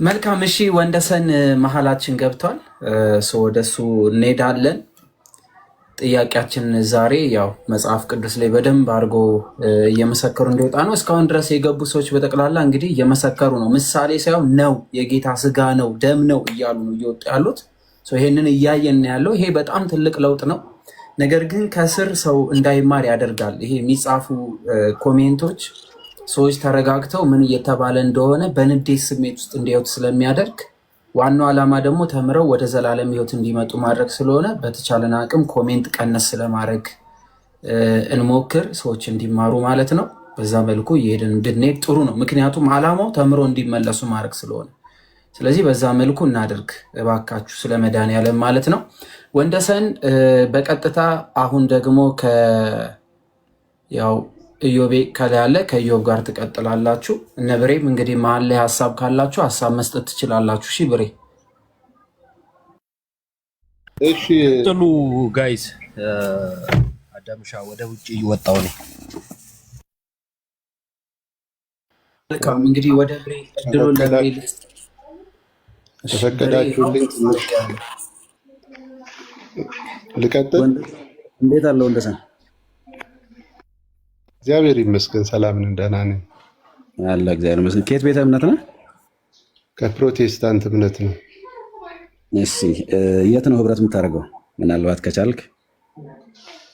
መልካም እሺ፣ ወንደሰን መሀላችን ገብቷል። ወደሱ እንሄዳለን። ጥያቄያችን ዛሬ ያው መጽሐፍ ቅዱስ ላይ በደንብ አድርጎ እየመሰከሩ እንዲወጣ ነው። እስካሁን ድረስ የገቡ ሰዎች በጠቅላላ እንግዲህ እየመሰከሩ ነው። ምሳሌ ሳይሆን ነው የጌታ ስጋ ነው ደም ነው እያሉ ነው እየወጡ ያሉት። ይሄንን እያየን ያለው ይሄ በጣም ትልቅ ለውጥ ነው። ነገር ግን ከስር ሰው እንዳይማር ያደርጋል። ይሄ የሚጻፉ ኮሜንቶች ሰዎች ተረጋግተው ምን እየተባለ እንደሆነ በንዴት ስሜት ውስጥ እንዲያዩት ስለሚያደርግ ዋናው ዓላማ ደግሞ ተምረው ወደ ዘላለም ሕይወት እንዲመጡ ማድረግ ስለሆነ በተቻለን አቅም ኮሜንት ቀነስ ስለማድረግ እንሞክር፣ ሰዎች እንዲማሩ ማለት ነው። በዛ መልኩ እየሄድን እንድንሄድ ጥሩ ነው። ምክንያቱም ዓላማው ተምሮ እንዲመለሱ ማድረግ ስለሆነ ስለዚህ በዛ መልኩ እናድርግ እባካችሁ፣ ስለ መድኃኒዓለም ማለት ነው። ወንደሰን በቀጥታ አሁን ደግሞ ያው ኢዮቤ ከላይ ያለ ከኢዮብ ጋር ትቀጥላላችሁ። እነ ብሬም እንግዲህ መሀል ላይ ሀሳብ ካላችሁ ሀሳብ መስጠት ትችላላችሁ። እሺ ብሬ። እሺ ጥሉ ጋይስ፣ አዳምሻ ወደ ውጭ እየወጣው ነው። መልካም እንግዲህ ወደ ብሬ እድሉ ለብሬ ተፈቀዳችሁልኝ ልቀጥል? እንዴት አለው እንደሰን? እግዚአብሔር ይመስገን ሰላም ነን፣ ደህና ነን አለ። እግዚአብሔር ይመስገን። ከየት ቤተ እምነት ነህ? ከፕሮቴስታንት እምነት ነው። እሺ የት ነው ህብረት የምታደርገው? ምናልባት ከቻልክ።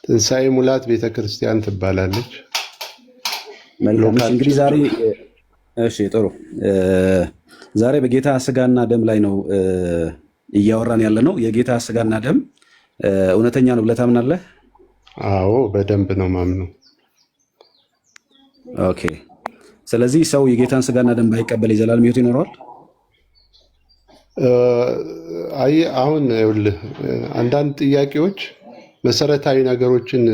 ትንሣኤ ሙላት ቤተክርስቲያን ትባላለች። መልካም እንግዲህ ዛሬ እሺ ጥሩ። ዛሬ በጌታ ስጋና ደም ላይ ነው እያወራን ያለ ነው። የጌታ ስጋና ደም እውነተኛ ነው ብለህ ታምናለህ? አዎ በደንብ ነው ማምነው። ኦኬ። ስለዚህ ሰው የጌታን ስጋና ደም ባይቀበል የዘላለም ሕይወት ይኖረዋል? አይ አሁን ይኸውልህ አንዳንድ ጥያቄዎች መሰረታዊ ነገሮችን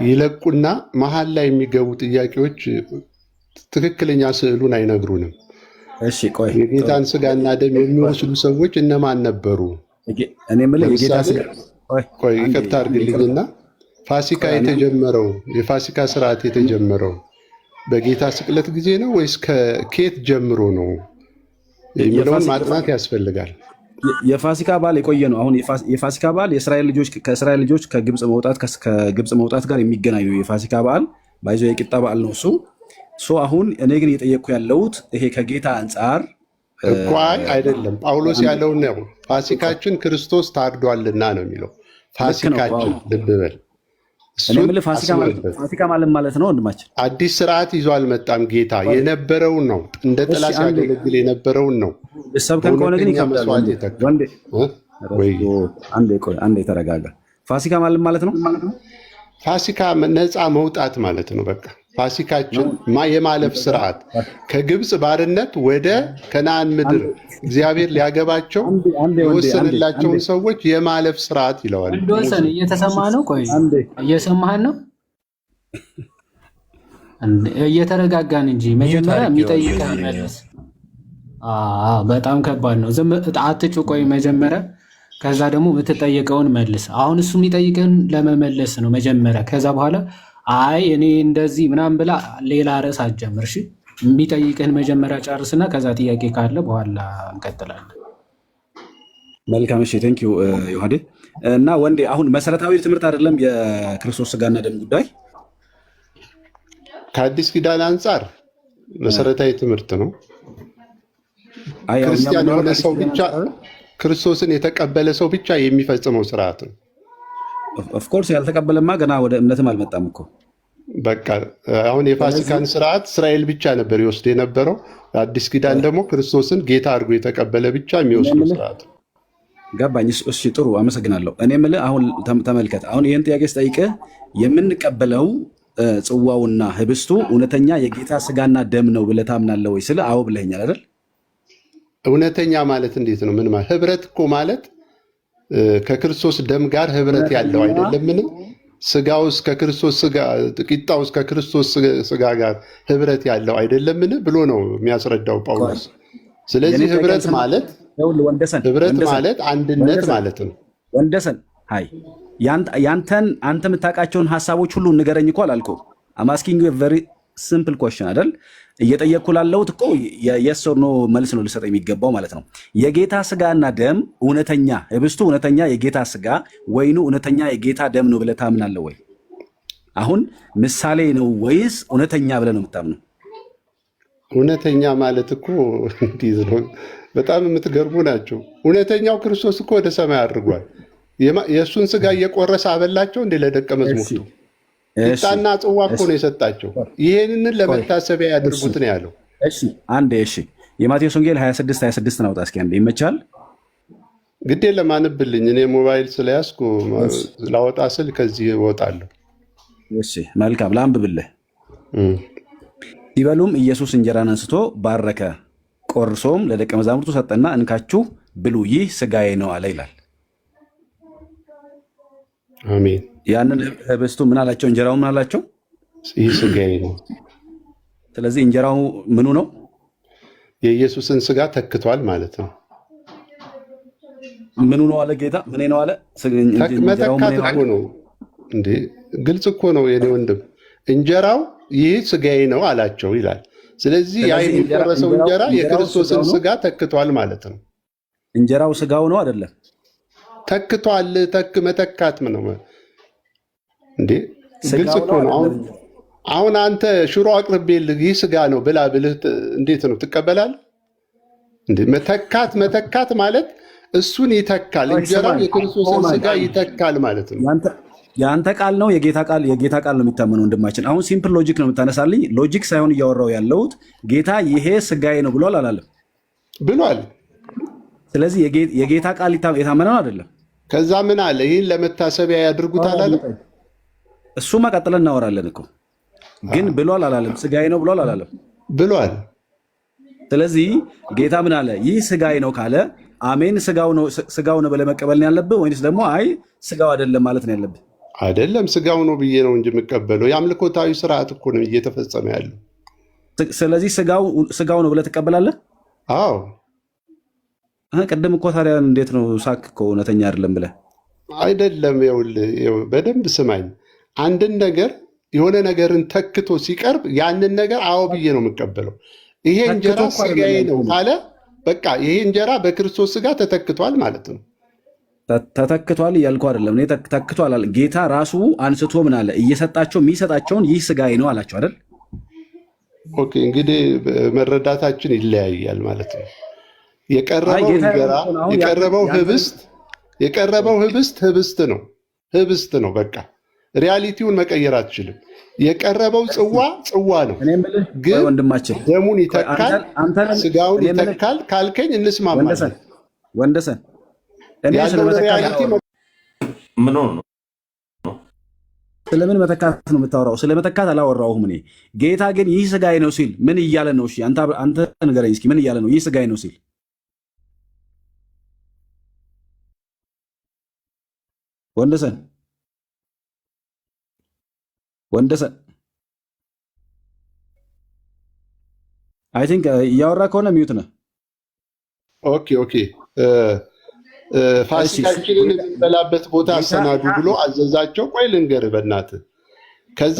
ይለቁና መሀል ላይ የሚገቡ ጥያቄዎች ትክክለኛ ስዕሉን አይነግሩንም። እሺ ቆይ፣ የጌታን ስጋና ደም የሚወስዱ ሰዎች እነማን ነበሩ? እኔ የምልህ የጌታ ስጋ ቆይ ይቅርታ አድርግልኝና ፋሲካ የተጀመረው የፋሲካ ስርዓት የተጀመረው በጌታ ስቅለት ጊዜ ነው ወይስ ከኬት ጀምሮ ነው የሚለውን ማጥናት ያስፈልጋል። የፋሲካ በዓል የቆየ ነው። አሁን የፋሲካ በዓል ከእስራኤል ልጆች ከግብፅ መውጣት ጋር የሚገናኘው የፋሲካ በዓል ባይዞ የቂጣ በዓል ነው እሱ። አሁን እኔ ግን እየጠየቅኩ ያለሁት ይሄ ከጌታ አንጻር እኮ አይደለም። ጳውሎስ ያለውን ነው። ፋሲካችን ክርስቶስ ታርዷልና ነው የሚለው። ፋሲካችን ልብ በል። ፋሲካ ማለት ነው ወንድማችን። አዲስ ስርዓት ይዞ አልመጣም ጌታ። የነበረውን ነው፣ እንደ ጥላ ሲያገለግል የነበረውን ነው። ሰብከን ከሆነ ግን ይከብዳል። አንዴ ተረጋጋ። ፋሲካ ማለት ነው። ፋሲካ ነፃ መውጣት ማለት ነው። በቃ ፋሲካችን የማለፍ ስርዓት ከግብፅ ባርነት ወደ ከነአን ምድር እግዚአብሔር ሊያገባቸው የወሰንላቸውን ሰዎች የማለፍ ስርዓት ይለዋል። እንደወሰን እየተሰማ ነው። ቆይ እየሰማህን ነው? እየተረጋጋን እንጂ መጀመሪያ የሚጠይቀን መልስ። በጣም ከባድ ነው። ዝም አትጩ። ቆይ መጀመሪያ፣ ከዛ ደግሞ የምትጠይቀውን መልስ። አሁን እሱ የሚጠይቀን ለመመለስ ነው መጀመሪያ። ከዛ በኋላ አይ እኔ እንደዚህ ምናምን ብላ ሌላ ርዕስ አትጀምር። እሺ የሚጠይቅህን መጀመሪያ ጨርስና ከዛ ጥያቄ ካለ በኋላ እንቀጥላለን። መልካም እሺ፣ ቴንክ ዩ ዮሐዴ እና ወንዴ። አሁን መሰረታዊ ትምህርት አይደለም የክርስቶስ ስጋና ደም ጉዳይ? ከአዲስ ኪዳን አንጻር መሰረታዊ ትምህርት ነው። ክርስቲያን የሆነ ሰው ብቻ ክርስቶስን የተቀበለ ሰው ብቻ የሚፈጽመው ስርዓት ነው። ኦፍኮርስ ያልተቀበለማ ገና ወደ እምነትም አልመጣም እኮ። በቃ አሁን የፋሲካን ስርዓት እስራኤል ብቻ ነበር ይወስድ የነበረው። አዲስ ኪዳን ደግሞ ክርስቶስን ጌታ አድርጎ የተቀበለ ብቻ የሚወስዱ ስርዓት። ገባኝ። እሺ ጥሩ አመሰግናለሁ። እኔ የምልህ አሁን ተመልከት። አሁን ይህን ጥያቄ ስጠይቅህ የምንቀበለው ጽዋውና ህብስቱ እውነተኛ የጌታ ስጋና ደም ነው ብለህ ታምናለህ ወይ ስለ አዎ ብለኸኛል አይደል? እውነተኛ ማለት እንዴት ነው? ምን ማለት ህብረት እኮ ማለት ከክርስቶስ ደም ጋር ህብረት ያለው አይደለምን? ስጋውስ ከክርስቶስ ስጋ ቂጣውስ ከክርስቶስ ስጋ ጋር ህብረት ያለው አይደለምን ብሎ ነው የሚያስረዳው ጳውሎስ። ስለዚህ ህብረት ማለት አንድነት ማለት ነው። ወንደሰን አይ አንተ የምታውቃቸውን ሀሳቦች ሁሉ ንገረኝ እኮ አላልኩም። አም አስኪንግ ዩ ቨሪ ሲምፕል ኮስችን አይደል? እየጠየቅኩ ላለሁት እኮ የስ ኦር ኖ መልስ ነው ልሰጥ የሚገባው ማለት ነው። የጌታ ስጋና ደም እውነተኛ ህብስቱ እውነተኛ የጌታ ስጋ፣ ወይኑ እውነተኛ የጌታ ደም ነው ብለህ ታምናለህ ወይ? አሁን ምሳሌ ነው ወይስ እውነተኛ ብለህ ነው የምታምነው? እውነተኛ ማለት እኮ እንዲህ ነው። በጣም የምትገርሙ ናቸው። እውነተኛው ክርስቶስ እኮ ወደ ሰማይ አድርጓል። የእሱን ስጋ እየቆረሰ አበላቸው እንደ ለደቀ መዛሙርቱ ቂጣና ጽዋ እኮ ነው የሰጣቸው። ይሄንን ለመታሰቢያ ያድርጉት ነው ያለው። እሺ የማቴዎስ ወንጌል 26 አውጣ እስኪ አንዴ። ይመቻል? ግዴ ለማንብልኝ እኔ ሞባይል ስለያዝኩ ላወጣ ስል ከዚህ እወጣለሁ። እሺ መልካም ላንብብልህ። ሲበሉም ኢየሱስ እንጀራን አንስቶ ባረከ፣ ቆርሶም ለደቀ መዛሙርቱ ሰጠና እንካችሁ ብሉ፣ ይህ ስጋዬ ነው አለ ይላል። አሜን። ያንን ህብስቱ ምን አላቸው? እንጀራው ምን አላቸው? ይህ ስጋዬ ነው። ስለዚህ እንጀራው ምኑ ነው? የኢየሱስን ስጋ ተክቷል ማለት ነው። ምኑ ነው አለ ጌታ? ምን ነው አለ? መተካት እኮ ነው እንዴ! ግልጽ እኮ ነው የኔ ወንድም። እንጀራው ይህ ስጋዬ ነው አላቸው ይላል። ስለዚህ ያ የሚቆረሰው እንጀራ የክርስቶስን ስጋ ተክቷል ማለት ነው። እንጀራው ስጋው ነው አይደለም? ተክቷል። መተካት ነው እንዴ! ግልጽ እኮ ነው። አሁን አንተ ሽሮ አቅርቤልህ ይህ ስጋ ነው ብላ ብልህ እንዴት ነው ትቀበላለህ እንዴ? መተካት ማለት እሱን ይተካል። እንጀራው የክርስቶስን ስጋ ይተካል ማለት ነው። የአንተ ቃል ነው የጌታ ቃል ነው የሚታመነው ወንድማችን። አሁን ሲምፕል ሎጂክ ነው የምታነሳልኝ። ሎጂክ ሳይሆን እያወራው ያለሁት ጌታ ይሄ ስጋዬ ነው ብሏል አላለም? ብሏል። ስለዚህ የጌታ ቃል የታመነ ነው አይደለም? ከዛ ምን አለ? ይህን ለመታሰቢያ ያድርጉት አላለም? እሱማ ቀጥለን እናወራለን እኮ። ግን ብሏል አላለም? ስጋዬ ነው ብሏል አላለም? ብሏል። ስለዚህ ጌታ ምን አለ? ይህ ስጋዬ ነው ካለ አሜን ስጋው ነው ብለህ መቀበል ነው ያለብህ፣ ወይንስ ደግሞ አይ ስጋው አይደለም ማለት ነው ያለብህ? አይደለም ስጋው ነው ብዬ ነው እንጂ የምቀበለው። የአምልኮታዊ ስርዓት እኮ ነው እየተፈጸመ ያለው። ስለዚህ ስጋው ነው ብለህ ትቀበላለህ? አዎ። ቅድም እኮ ታዲያ እንዴት ነው ሳክ እኮ እውነተኛ አይደለም ብለህ አይደለም። ይኸውልህ በደንብ ስማኝ። አንድን ነገር የሆነ ነገርን ተክቶ ሲቀርብ ያንን ነገር አዎ ብዬ ነው የምቀበለው። ይሄ እንጀራ ስጋዬ ነው ካለ በቃ ይሄ እንጀራ በክርስቶስ ስጋ ተተክቷል ማለት ነው። ተተክቷል እያልኩ አይደለም እኔ ተተክቷል አለ ጌታ ራሱ አንስቶ ምን አለ? እየሰጣቸው የሚሰጣቸውን ይህ ስጋዬ ነው አላቸው አይደል? ኦኬ እንግዲህ መረዳታችን ይለያያል ማለት ነው። የቀረበው እንጀራ የቀረበው ህብስት ነው። በቃ ሪያሊቲውን መቀየር አትችልም። የቀረበው ጽዋ ነው። ግን ወንድማችን ደሙን ይተካል ስጋውን ይተካል ካልከኝ እንስማማለን። ወንደሰን ምን ነው ስለምን መተካት ነው የምታወራው? ስለመተካት አላወራሁም እኔ። ጌታ ግን ይህ ስጋዬ ነው ሲል ምን እያለ ነው? እሺ አንተ ንገረኝ እስኪ ምን እያለ ነው ይህ ስጋዬ ነው ሲል? ወንደሰን አይ ቲንክ እያወራ ከሆነ ሚዩት ነህ። ኦኬ ፋሲካችንን የምንበላበት ቦታ አሰናዱ ብሎ አዘዛቸው። ቆይ ልንገርህ በእናትህ። ከዛ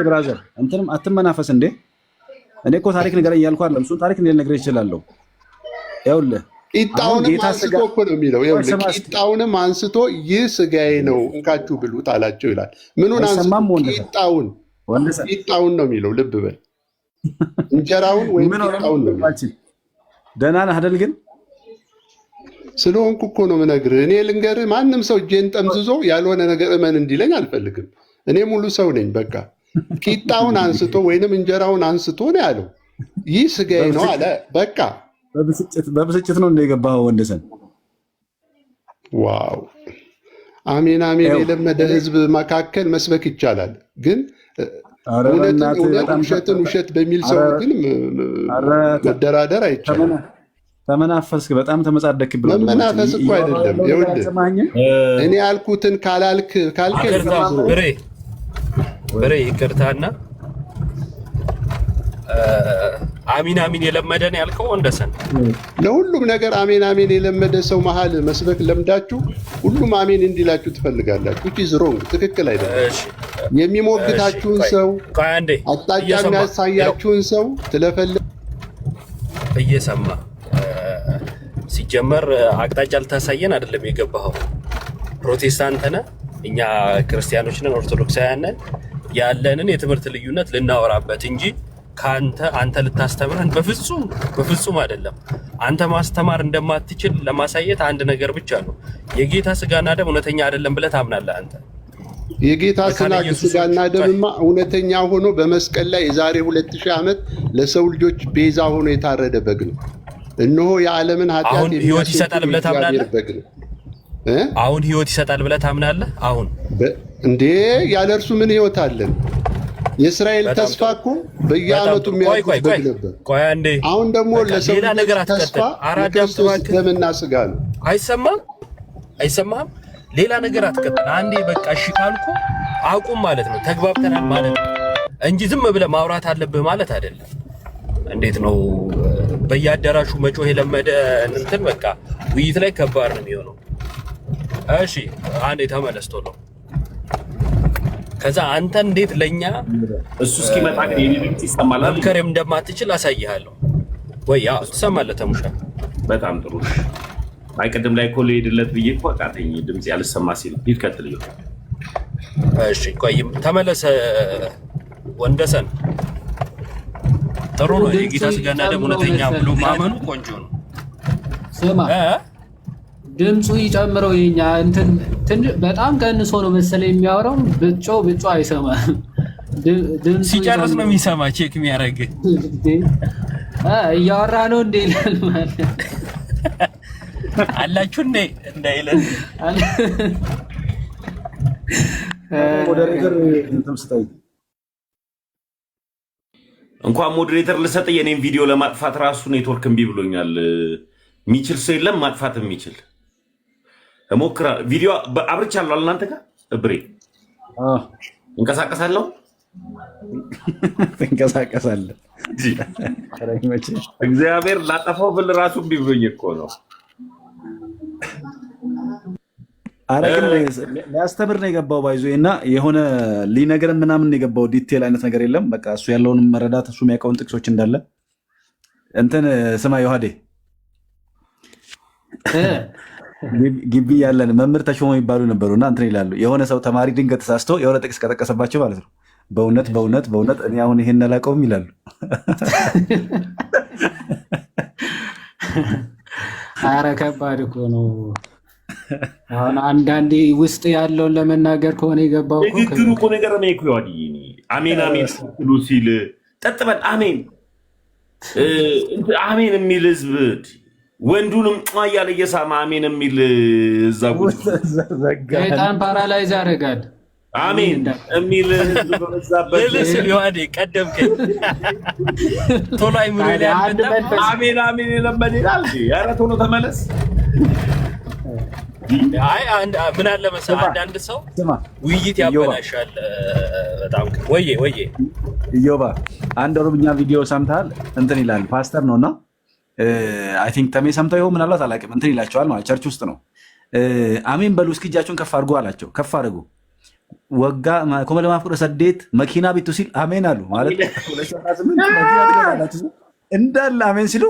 ብራዘር እንትንም አትመናፈስ እንዴ። እኔ እኮ ታሪክ ንገረኝ እያልኩ አይደለም። እሱን ታሪክ ልነግርህ እችላለሁ። ይኸውልህ ቂጣውንም አንስቶ እኮ ነው የሚለው። ይኸውልህ ቂጣውንም አንስቶ ይህ ስጋዬ ነው እንካችሁ ብሉት አላቸው ይላል። ምኑን አንስቶ? ቂጣውን ነው የሚለው። ልብ በል እንጀራውን ወይም ቂጣውን ነው የሚለው። ደህና ነህ አይደል? ግን ስለሆንኩ እኮ ነው የምነግርህ። እኔ ልንገርህ፣ ማንም ሰው እጄን ጠምዝዞ ያልሆነ ነገር እመን እንዲለኝ አልፈልግም። እኔ ሙሉ ሰው ነኝ። በቃ ቂጣውን አንስቶ ወይንም እንጀራውን አንስቶ ነው ያለው። ይህ ስጋዬ ነው አለ። በቃ በብስጭት ነው እንደገባኸው ወንደሰን። ዋው አሜን። የለመደ ህዝብ መካከል መስበክ ይቻላል፣ ግን እውነትን ውሸት በሚል ሰው ግን መደራደር አይቻልም። ተመናፈስክ፣ በጣም ተመጻደክ ብሎ መመናፈስ እኮ አይደለም። ይኸውልህ እኔ ያልኩትን ካልከኝ ብሬ ይቅርታና አሚን የለመደን ያልከው ወንደሰን፣ ለሁሉም ነገር አሜን የለመደ ሰው መሀል መስበክ ለምዳችሁ ሁሉም አሜን እንዲላችሁ ትፈልጋላችሁ። ኢዝ ሮንግ፣ ትክክል አይደለም። የሚሞግታችሁን ሰው አቅጣጫ የሚያሳያችሁን ሰው ትለፈልግ እየሰማ ሲጀመር አቅጣጫ ልታሳየን አይደለም የገባኸው። ፕሮቴስታንት ነህ፣ እኛ ክርስቲያኖች ነን፣ ኦርቶዶክሳውያን ነን። ያለንን የትምህርት ልዩነት ልናወራበት እንጂ አንተ ልታስተምረን በፍጹም አይደለም። አንተ ማስተማር እንደማትችል ለማሳየት አንድ ነገር ብቻ ነው። የጌታ ስጋና ደም እውነተኛ አይደለም ብለህ ታምናለህ አንተ። የጌታ ስጋና ደምማ እውነተኛ ሆኖ በመስቀል ላይ የዛሬ 2000 ዓመት ለሰው ልጆች ቤዛ ሆኖ የታረደ በግ ነው። እነሆ የዓለምን ኃጢአት ህይወት ይሰጣል ብለህ ታምናለህ? አሁን ህይወት ይሰጣል ብለህ ታምናለህ? አሁን እንዴ ያለ እርሱ ምን ህይወት አለን? የእስራኤል ተስፋ እኮ በየዓመቱ የሚያድጉት በግ ነበር። አሁን ደግሞ ለሰው ልጆች ተስፋ የክርስቶስ ደምና ስጋ ነው። አይሰማህም? ሌላ ነገር አትቀጥል። አንዴ በቃ እሺ ካልኩ አቁም ማለት ነው። ተግባብተናል ማለት ነው እንጂ ዝም ብለህ ማውራት አለብህ ማለት አይደለም። እንዴት ነው በየአዳራሹ መጮህ የለመደ እንትን በቃ ውይይት ላይ ከባድ ነው የሚሆነው። እሺ አንዴ ተመለስቶ ነው። ከዛ አንተ እንዴት ለኛ እሱ እስኪመጣ ግን የኔ ድምጽ ይሰማል መምከርም እንደማትችል አሳይሃለሁ ወይ? ያው ትሰማለህ ተሙሻ። በጣም ጥሩ። አይቀድም ላይ ኮል ሄድለት ብዬ እኮ አቃተኝ ድምጽ ያልሰማ ሲል ይቀጥል ይሁን። እሺ ቆይ ተመለሰ ወንደሰን። ጥሩ ነው። የጌታ ስጋና ደም እውነተኛ ብሎ ማመኑ ቆንጆ ነው። ስማ ድምፁ ይጨምረው። የኛ እንትን በጣም ቀንሶ ነው መሰለኝ የሚያወራው። ብጮ አይሰማም። ድምፁ ሲጨርስ ነው የሚሰማ። ቼክ የሚያደርግ እያወራ ነው እንደ ይላል ማለት አላችሁ እንደ እንዳይለን ሞዴሬተር እንተምስታይ እንኳን ሞዴሬተር ልሰጥ የኔን ቪዲዮ ለማጥፋት ራሱ ኔትወርክ እምቢ ብሎኛል። የሚችል ሰው የለም ማጥፋት የሚችል እሞክራ ቪዲዮ አብርቻለሁ። እናንተ ጋር እብሬ እንቀሳቀሳለሁ እንቀሳቀሳለሁ። እግዚአብሔር ላጠፋው ብል ራሱ እምቢ ብሎኝ እኮ ነው። አረ ግን ሊያስተምር ነው የገባው ባይዞ እና የሆነ ሊነገረን ምናምን የገባው ዲቴል አይነት ነገር የለም። በቃ እሱ ያለውን መረዳት እሱ የሚያውቀውን ጥቅሶች እንዳለ እንትን ስማ ዮሐዴ ግቢ ያለን መምህር ተሾመ የሚባሉ ነበሩ እና እንትን ይላሉ። የሆነ ሰው ተማሪ ድንገት ተሳስቶ የሆነ ጥቅስ ከጠቀሰባቸው ማለት ነው በእውነት እኔ አሁን ይሄን አላውቀውም ይላሉ። አረ ከባድ እኮ ነው። አሁን አንዳንዴ ውስጥ ያለውን ለመናገር ከሆነ የገባው ንግግሩ እኮ ነገር ነው እኮ ያዲ አሜን ሲሉ ሲል ጠጥበል አሜን የሚል ህዝብ ወንዱንም እያለ እየሳማ አሜን የሚል እዛ ጉድ ሰይጣን ፓራላይዝ ያደርጋል። አሜን የሚል ህዝብ በዛበት ለለስል ይዋዴ ቀደምከኝ ቶሎ አይምሮ ላይ አሜን የለመደ ይላል። ኧረ ቶሎ ተመለስ። አይ ምን አለ መሰለህ አንዳንድ ሰው ውይይት ያበላሻል በጣም። ወዬ ኢዮባ አንድ ኦሮምኛ ቪዲዮ ሰምተሃል? እንትን ይላል ፓስተር ነውና አይ ቲንክ ተሜ ሰምተው ይሆን ምናልባት አላውቅም። እንትን ይላቸዋል ማለት ቸርች ውስጥ ነው። አሜን በሉ እስኪ እጃችሁን ከፍ አድርጉ አላቸው። ከፍ አድርጉ ወጋ ኮመለማፍቁ ሰዴት መኪና ቢቱ ሲል አሜን አሉ ማለት 2018 እንዳለ አሜን ሲሉ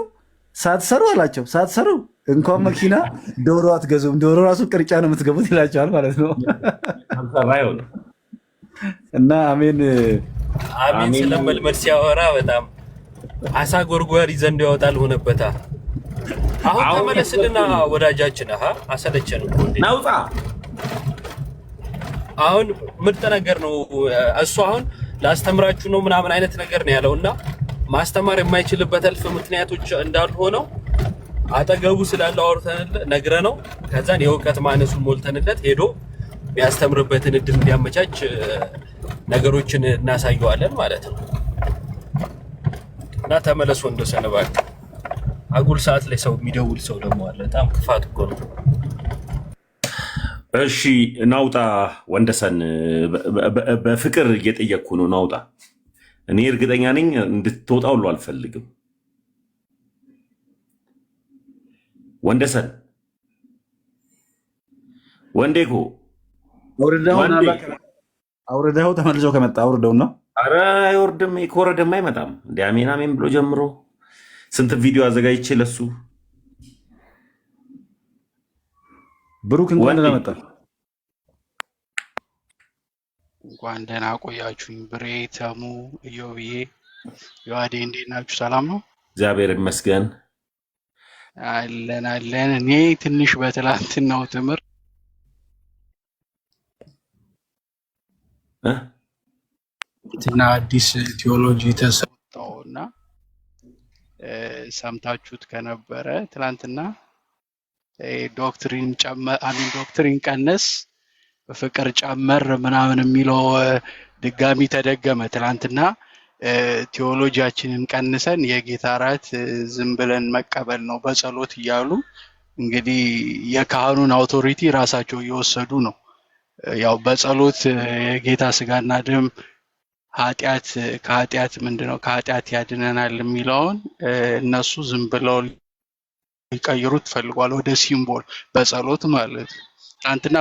ሳትሰሩ አላቸው። ሳትሰሩ እንኳን መኪና ዶሮ አትገዙም፣ ዶሮ ራሱ ቅርጫ ነው የምትገቡት ይላቸዋል ማለት ነው። እና አሜን ስለመልመድ ሲያወራ በጣም አሳ ጎርጓሪ ዘንድ ያወጣል ሆነበታ። አሁን ተመለስልና ወዳጃችን አሰለቸን ናውጣ። አሁን ምርጥ ነገር ነው እሱ። አሁን ላስተምራችሁ ነው ምናምን አይነት ነገር ነው ያለውና ማስተማር የማይችልበት እልፍ ምክንያቶች እንዳሉ ሆነው አጠገቡ ስላለው አውርተንለት ነግረነው ከዛን የእውቀት ማነሱን ሞልተንለት ሄዶ የሚያስተምርበትን እድል እንዲያመቻች ነገሮችን እናሳየዋለን ማለት ነው። እና ተመለስ ወንደሰን እባክህ። አጉል ሰዓት ላይ ሰው የሚደውል ሰው ደግሞ አለ። በጣም ክፋት እኮ ነው። እሺ ናውጣ ወንደሰን፣ በፍቅር እየጠየቅኩ ነው። ናውጣ። እኔ እርግጠኛ ነኝ እንድትወጣ ሁሉ አልፈልግም። ወንደሰን ወንዴኮ አውርደው ተመልሶ ከመጣ አውርደውና ኧረ አይወርድም። ከወረደማ አይመጣም። እንደ አሜን ብሎ ጀምሮ ስንት ቪዲዮ አዘጋጅቼ ለሱ ብሩክ እንኳን ደህና መጣ። እንኳን ደህና ቆያችሁኝ። ብሬ፣ ተሙ፣ ኢዮብዬ፣ ዮሐዴ እንዴት ናችሁ? ሰላም ነው? እግዚአብሔር ይመስገን። አለን። እኔ ትንሽ በትላንትናው ትምህርት ትና አዲስ ቴዎሎጂ ተሰጠውና ሰምታችሁት ከነበረ ትላንትና ዶክትሪን ቀነስ ፍቅር ጨመር ምናምን የሚለው ድጋሚ ተደገመ። ትናንትና ቴዎሎጂያችንን ቀንሰን የጌታ እራት ዝም ብለን መቀበል ነው በጸሎት እያሉ እንግዲህ የካህኑን አውቶሪቲ ራሳቸው እየወሰዱ ነው። ያው በጸሎት የጌታ ስጋና ደም ከኃጢአት ምንድነው ከኃጢአት ያድነናል የሚለውን እነሱ ዝም ብለው ሊቀይሩት ፈልጓል ወደ ሲምቦል በጸሎት ማለት ነው። ትናንትና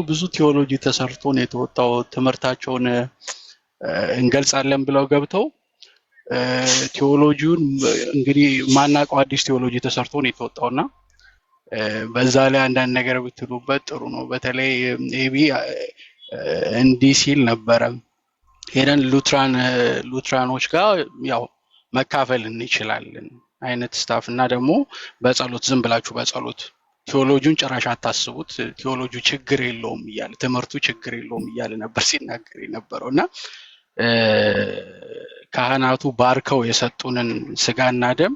ብዙ ቴዎሎጂ ተሰርቶ ነው የተወጣው። ትምህርታቸውን እንገልጻለን ብለው ገብተው ቴዎሎጂውን እንግዲህ ማናውቀው አዲስ ቴዎሎጂ ተሰርቶ ነው የተወጣውና በዛ ላይ አንዳንድ ነገር ብትሉበት ጥሩ ነው። በተለይ ኤቢ እንዲህ ሲል ነበረ ሄደን ሉትራኖች ጋር ያው መካፈል እንችላለን አይነት ስታፍ እና ደግሞ በጸሎት ዝም ብላችሁ በጸሎት ቴዎሎጂውን ጭራሽ አታስቡት፣ ቴዎሎጂ ችግር የለውም እያለ ትምህርቱ ችግር የለውም እያለ ነበር ሲናገር የነበረው እና ካህናቱ ባርከው የሰጡንን ስጋና ደም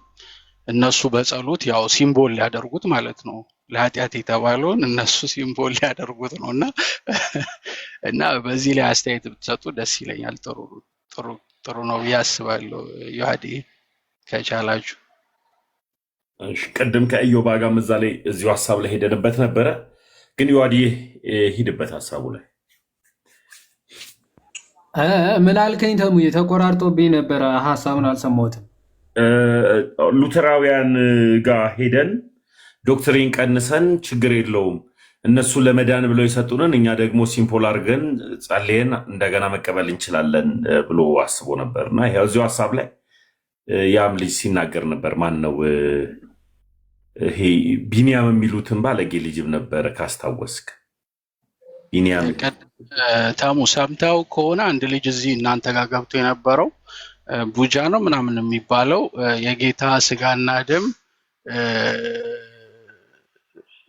እነሱ በጸሎት ያው ሲምቦል ሊያደርጉት ማለት ነው። ለኃጢአት የተባለውን እነሱ ሲምቦል ሊያደርጉት ነው እና በዚህ ላይ አስተያየት ብትሰጡ ደስ ይለኛል። ጥሩ ነው ብዬ አስባለሁ። ዮሐዴ ከቻላችሁ ቅድም ከኢዮባ ጋር እዛ ላይ እዚሁ ሀሳብ ላይ ሄደንበት ነበረ፣ ግን ዮሐዴ ሂድበት ሀሳቡ ላይ ምን አልከኝ? ተሙዬ ተቆራርጦብኝ ነበረ፣ ሀሳቡን አልሰማሁትም። ሉተራውያን ጋር ሄደን ዶክትሪን ቀንሰን ችግር የለውም እነሱ ለመዳን ብለው የሰጡንን እኛ ደግሞ ሲምፖል አድርገን ጸልየን እንደገና መቀበል እንችላለን ብሎ አስቦ ነበር እና እዚሁ ሀሳብ ላይ ያም ልጅ ሲናገር ነበር። ማን ነው ይሄ ቢኒያም የሚሉትን ባለጌ ልጅም ነበረ ካስታወስክ። ቢኒያም ታሙ ሰምተው ከሆነ አንድ ልጅ እዚህ እናንተ ጋር ገብቶ የነበረው ቡጃ ነው ምናምን የሚባለው የጌታ ስጋና ደም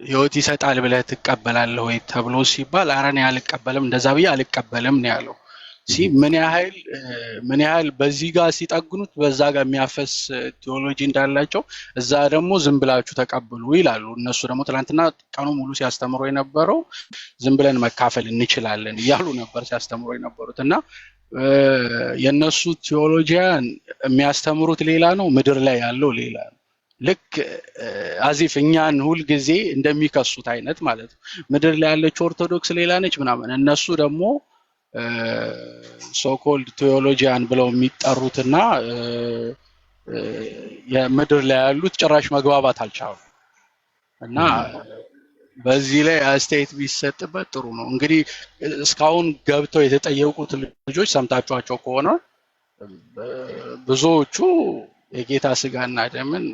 ሕይወት ይሰጣል ብለህ ትቀበላለህ ወይ ተብሎ ሲባል ኧረ እኔ አልቀበልም እንደዛ ብዬ አልቀበልም ነው ያለው። ምን ያህል በዚህ ጋር ሲጠግኑት በዛ ጋር የሚያፈስ ቴዎሎጂ እንዳላቸው እዛ ደግሞ ዝም ብላችሁ ተቀብሉ ይላሉ። እነሱ ደግሞ ትናንትና ቀኑ ሙሉ ሲያስተምሩ የነበረው ዝም ብለን መካፈል እንችላለን እያሉ ነበር ሲያስተምሩ የነበሩት እና የነሱ ቴዎሎጂያን የሚያስተምሩት ሌላ ነው፣ ምድር ላይ ያለው ሌላ ነው። ልክ አዚፍ እኛን ሁል ጊዜ እንደሚከሱት አይነት ማለት ነው። ምድር ላይ ያለች ኦርቶዶክስ ሌላ ነች ምናምን፣ እነሱ ደግሞ ሶኮልድ ቴዎሎጂያን ብለው የሚጠሩትና የምድር ላይ ያሉት ጭራሽ መግባባት አልቻሉ እና በዚህ ላይ አስተያየት ቢሰጥበት ጥሩ ነው። እንግዲህ እስካሁን ገብተው የተጠየቁት ልጆች ሰምታችኋቸው ከሆነ ብዙዎቹ የጌታ ስጋና ደምን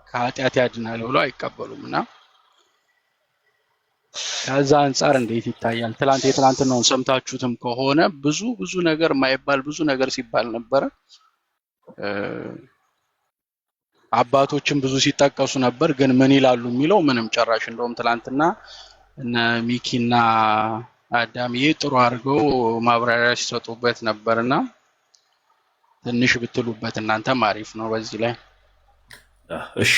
ከኃጢአት ያድናል ብሎ አይቀበሉም እና ከዛ አንጻር እንዴት ይታያል? የትላንትናውን ሰምታችሁትም ከሆነ ብዙ ነገር ማይባል ብዙ ነገር ሲባል ነበረ። አባቶችም ብዙ ሲጠቀሱ ነበር፣ ግን ምን ይላሉ የሚለው ምንም ጨራሽ። እንደውም ትላንትና እነ ሚኪና አዳምዬ ጥሩ አድርገው ማብራሪያ ሲሰጡበት ነበርና ትንሽ ብትሉበት እናንተም አሪፍ ነው በዚህ ላይ። እሺ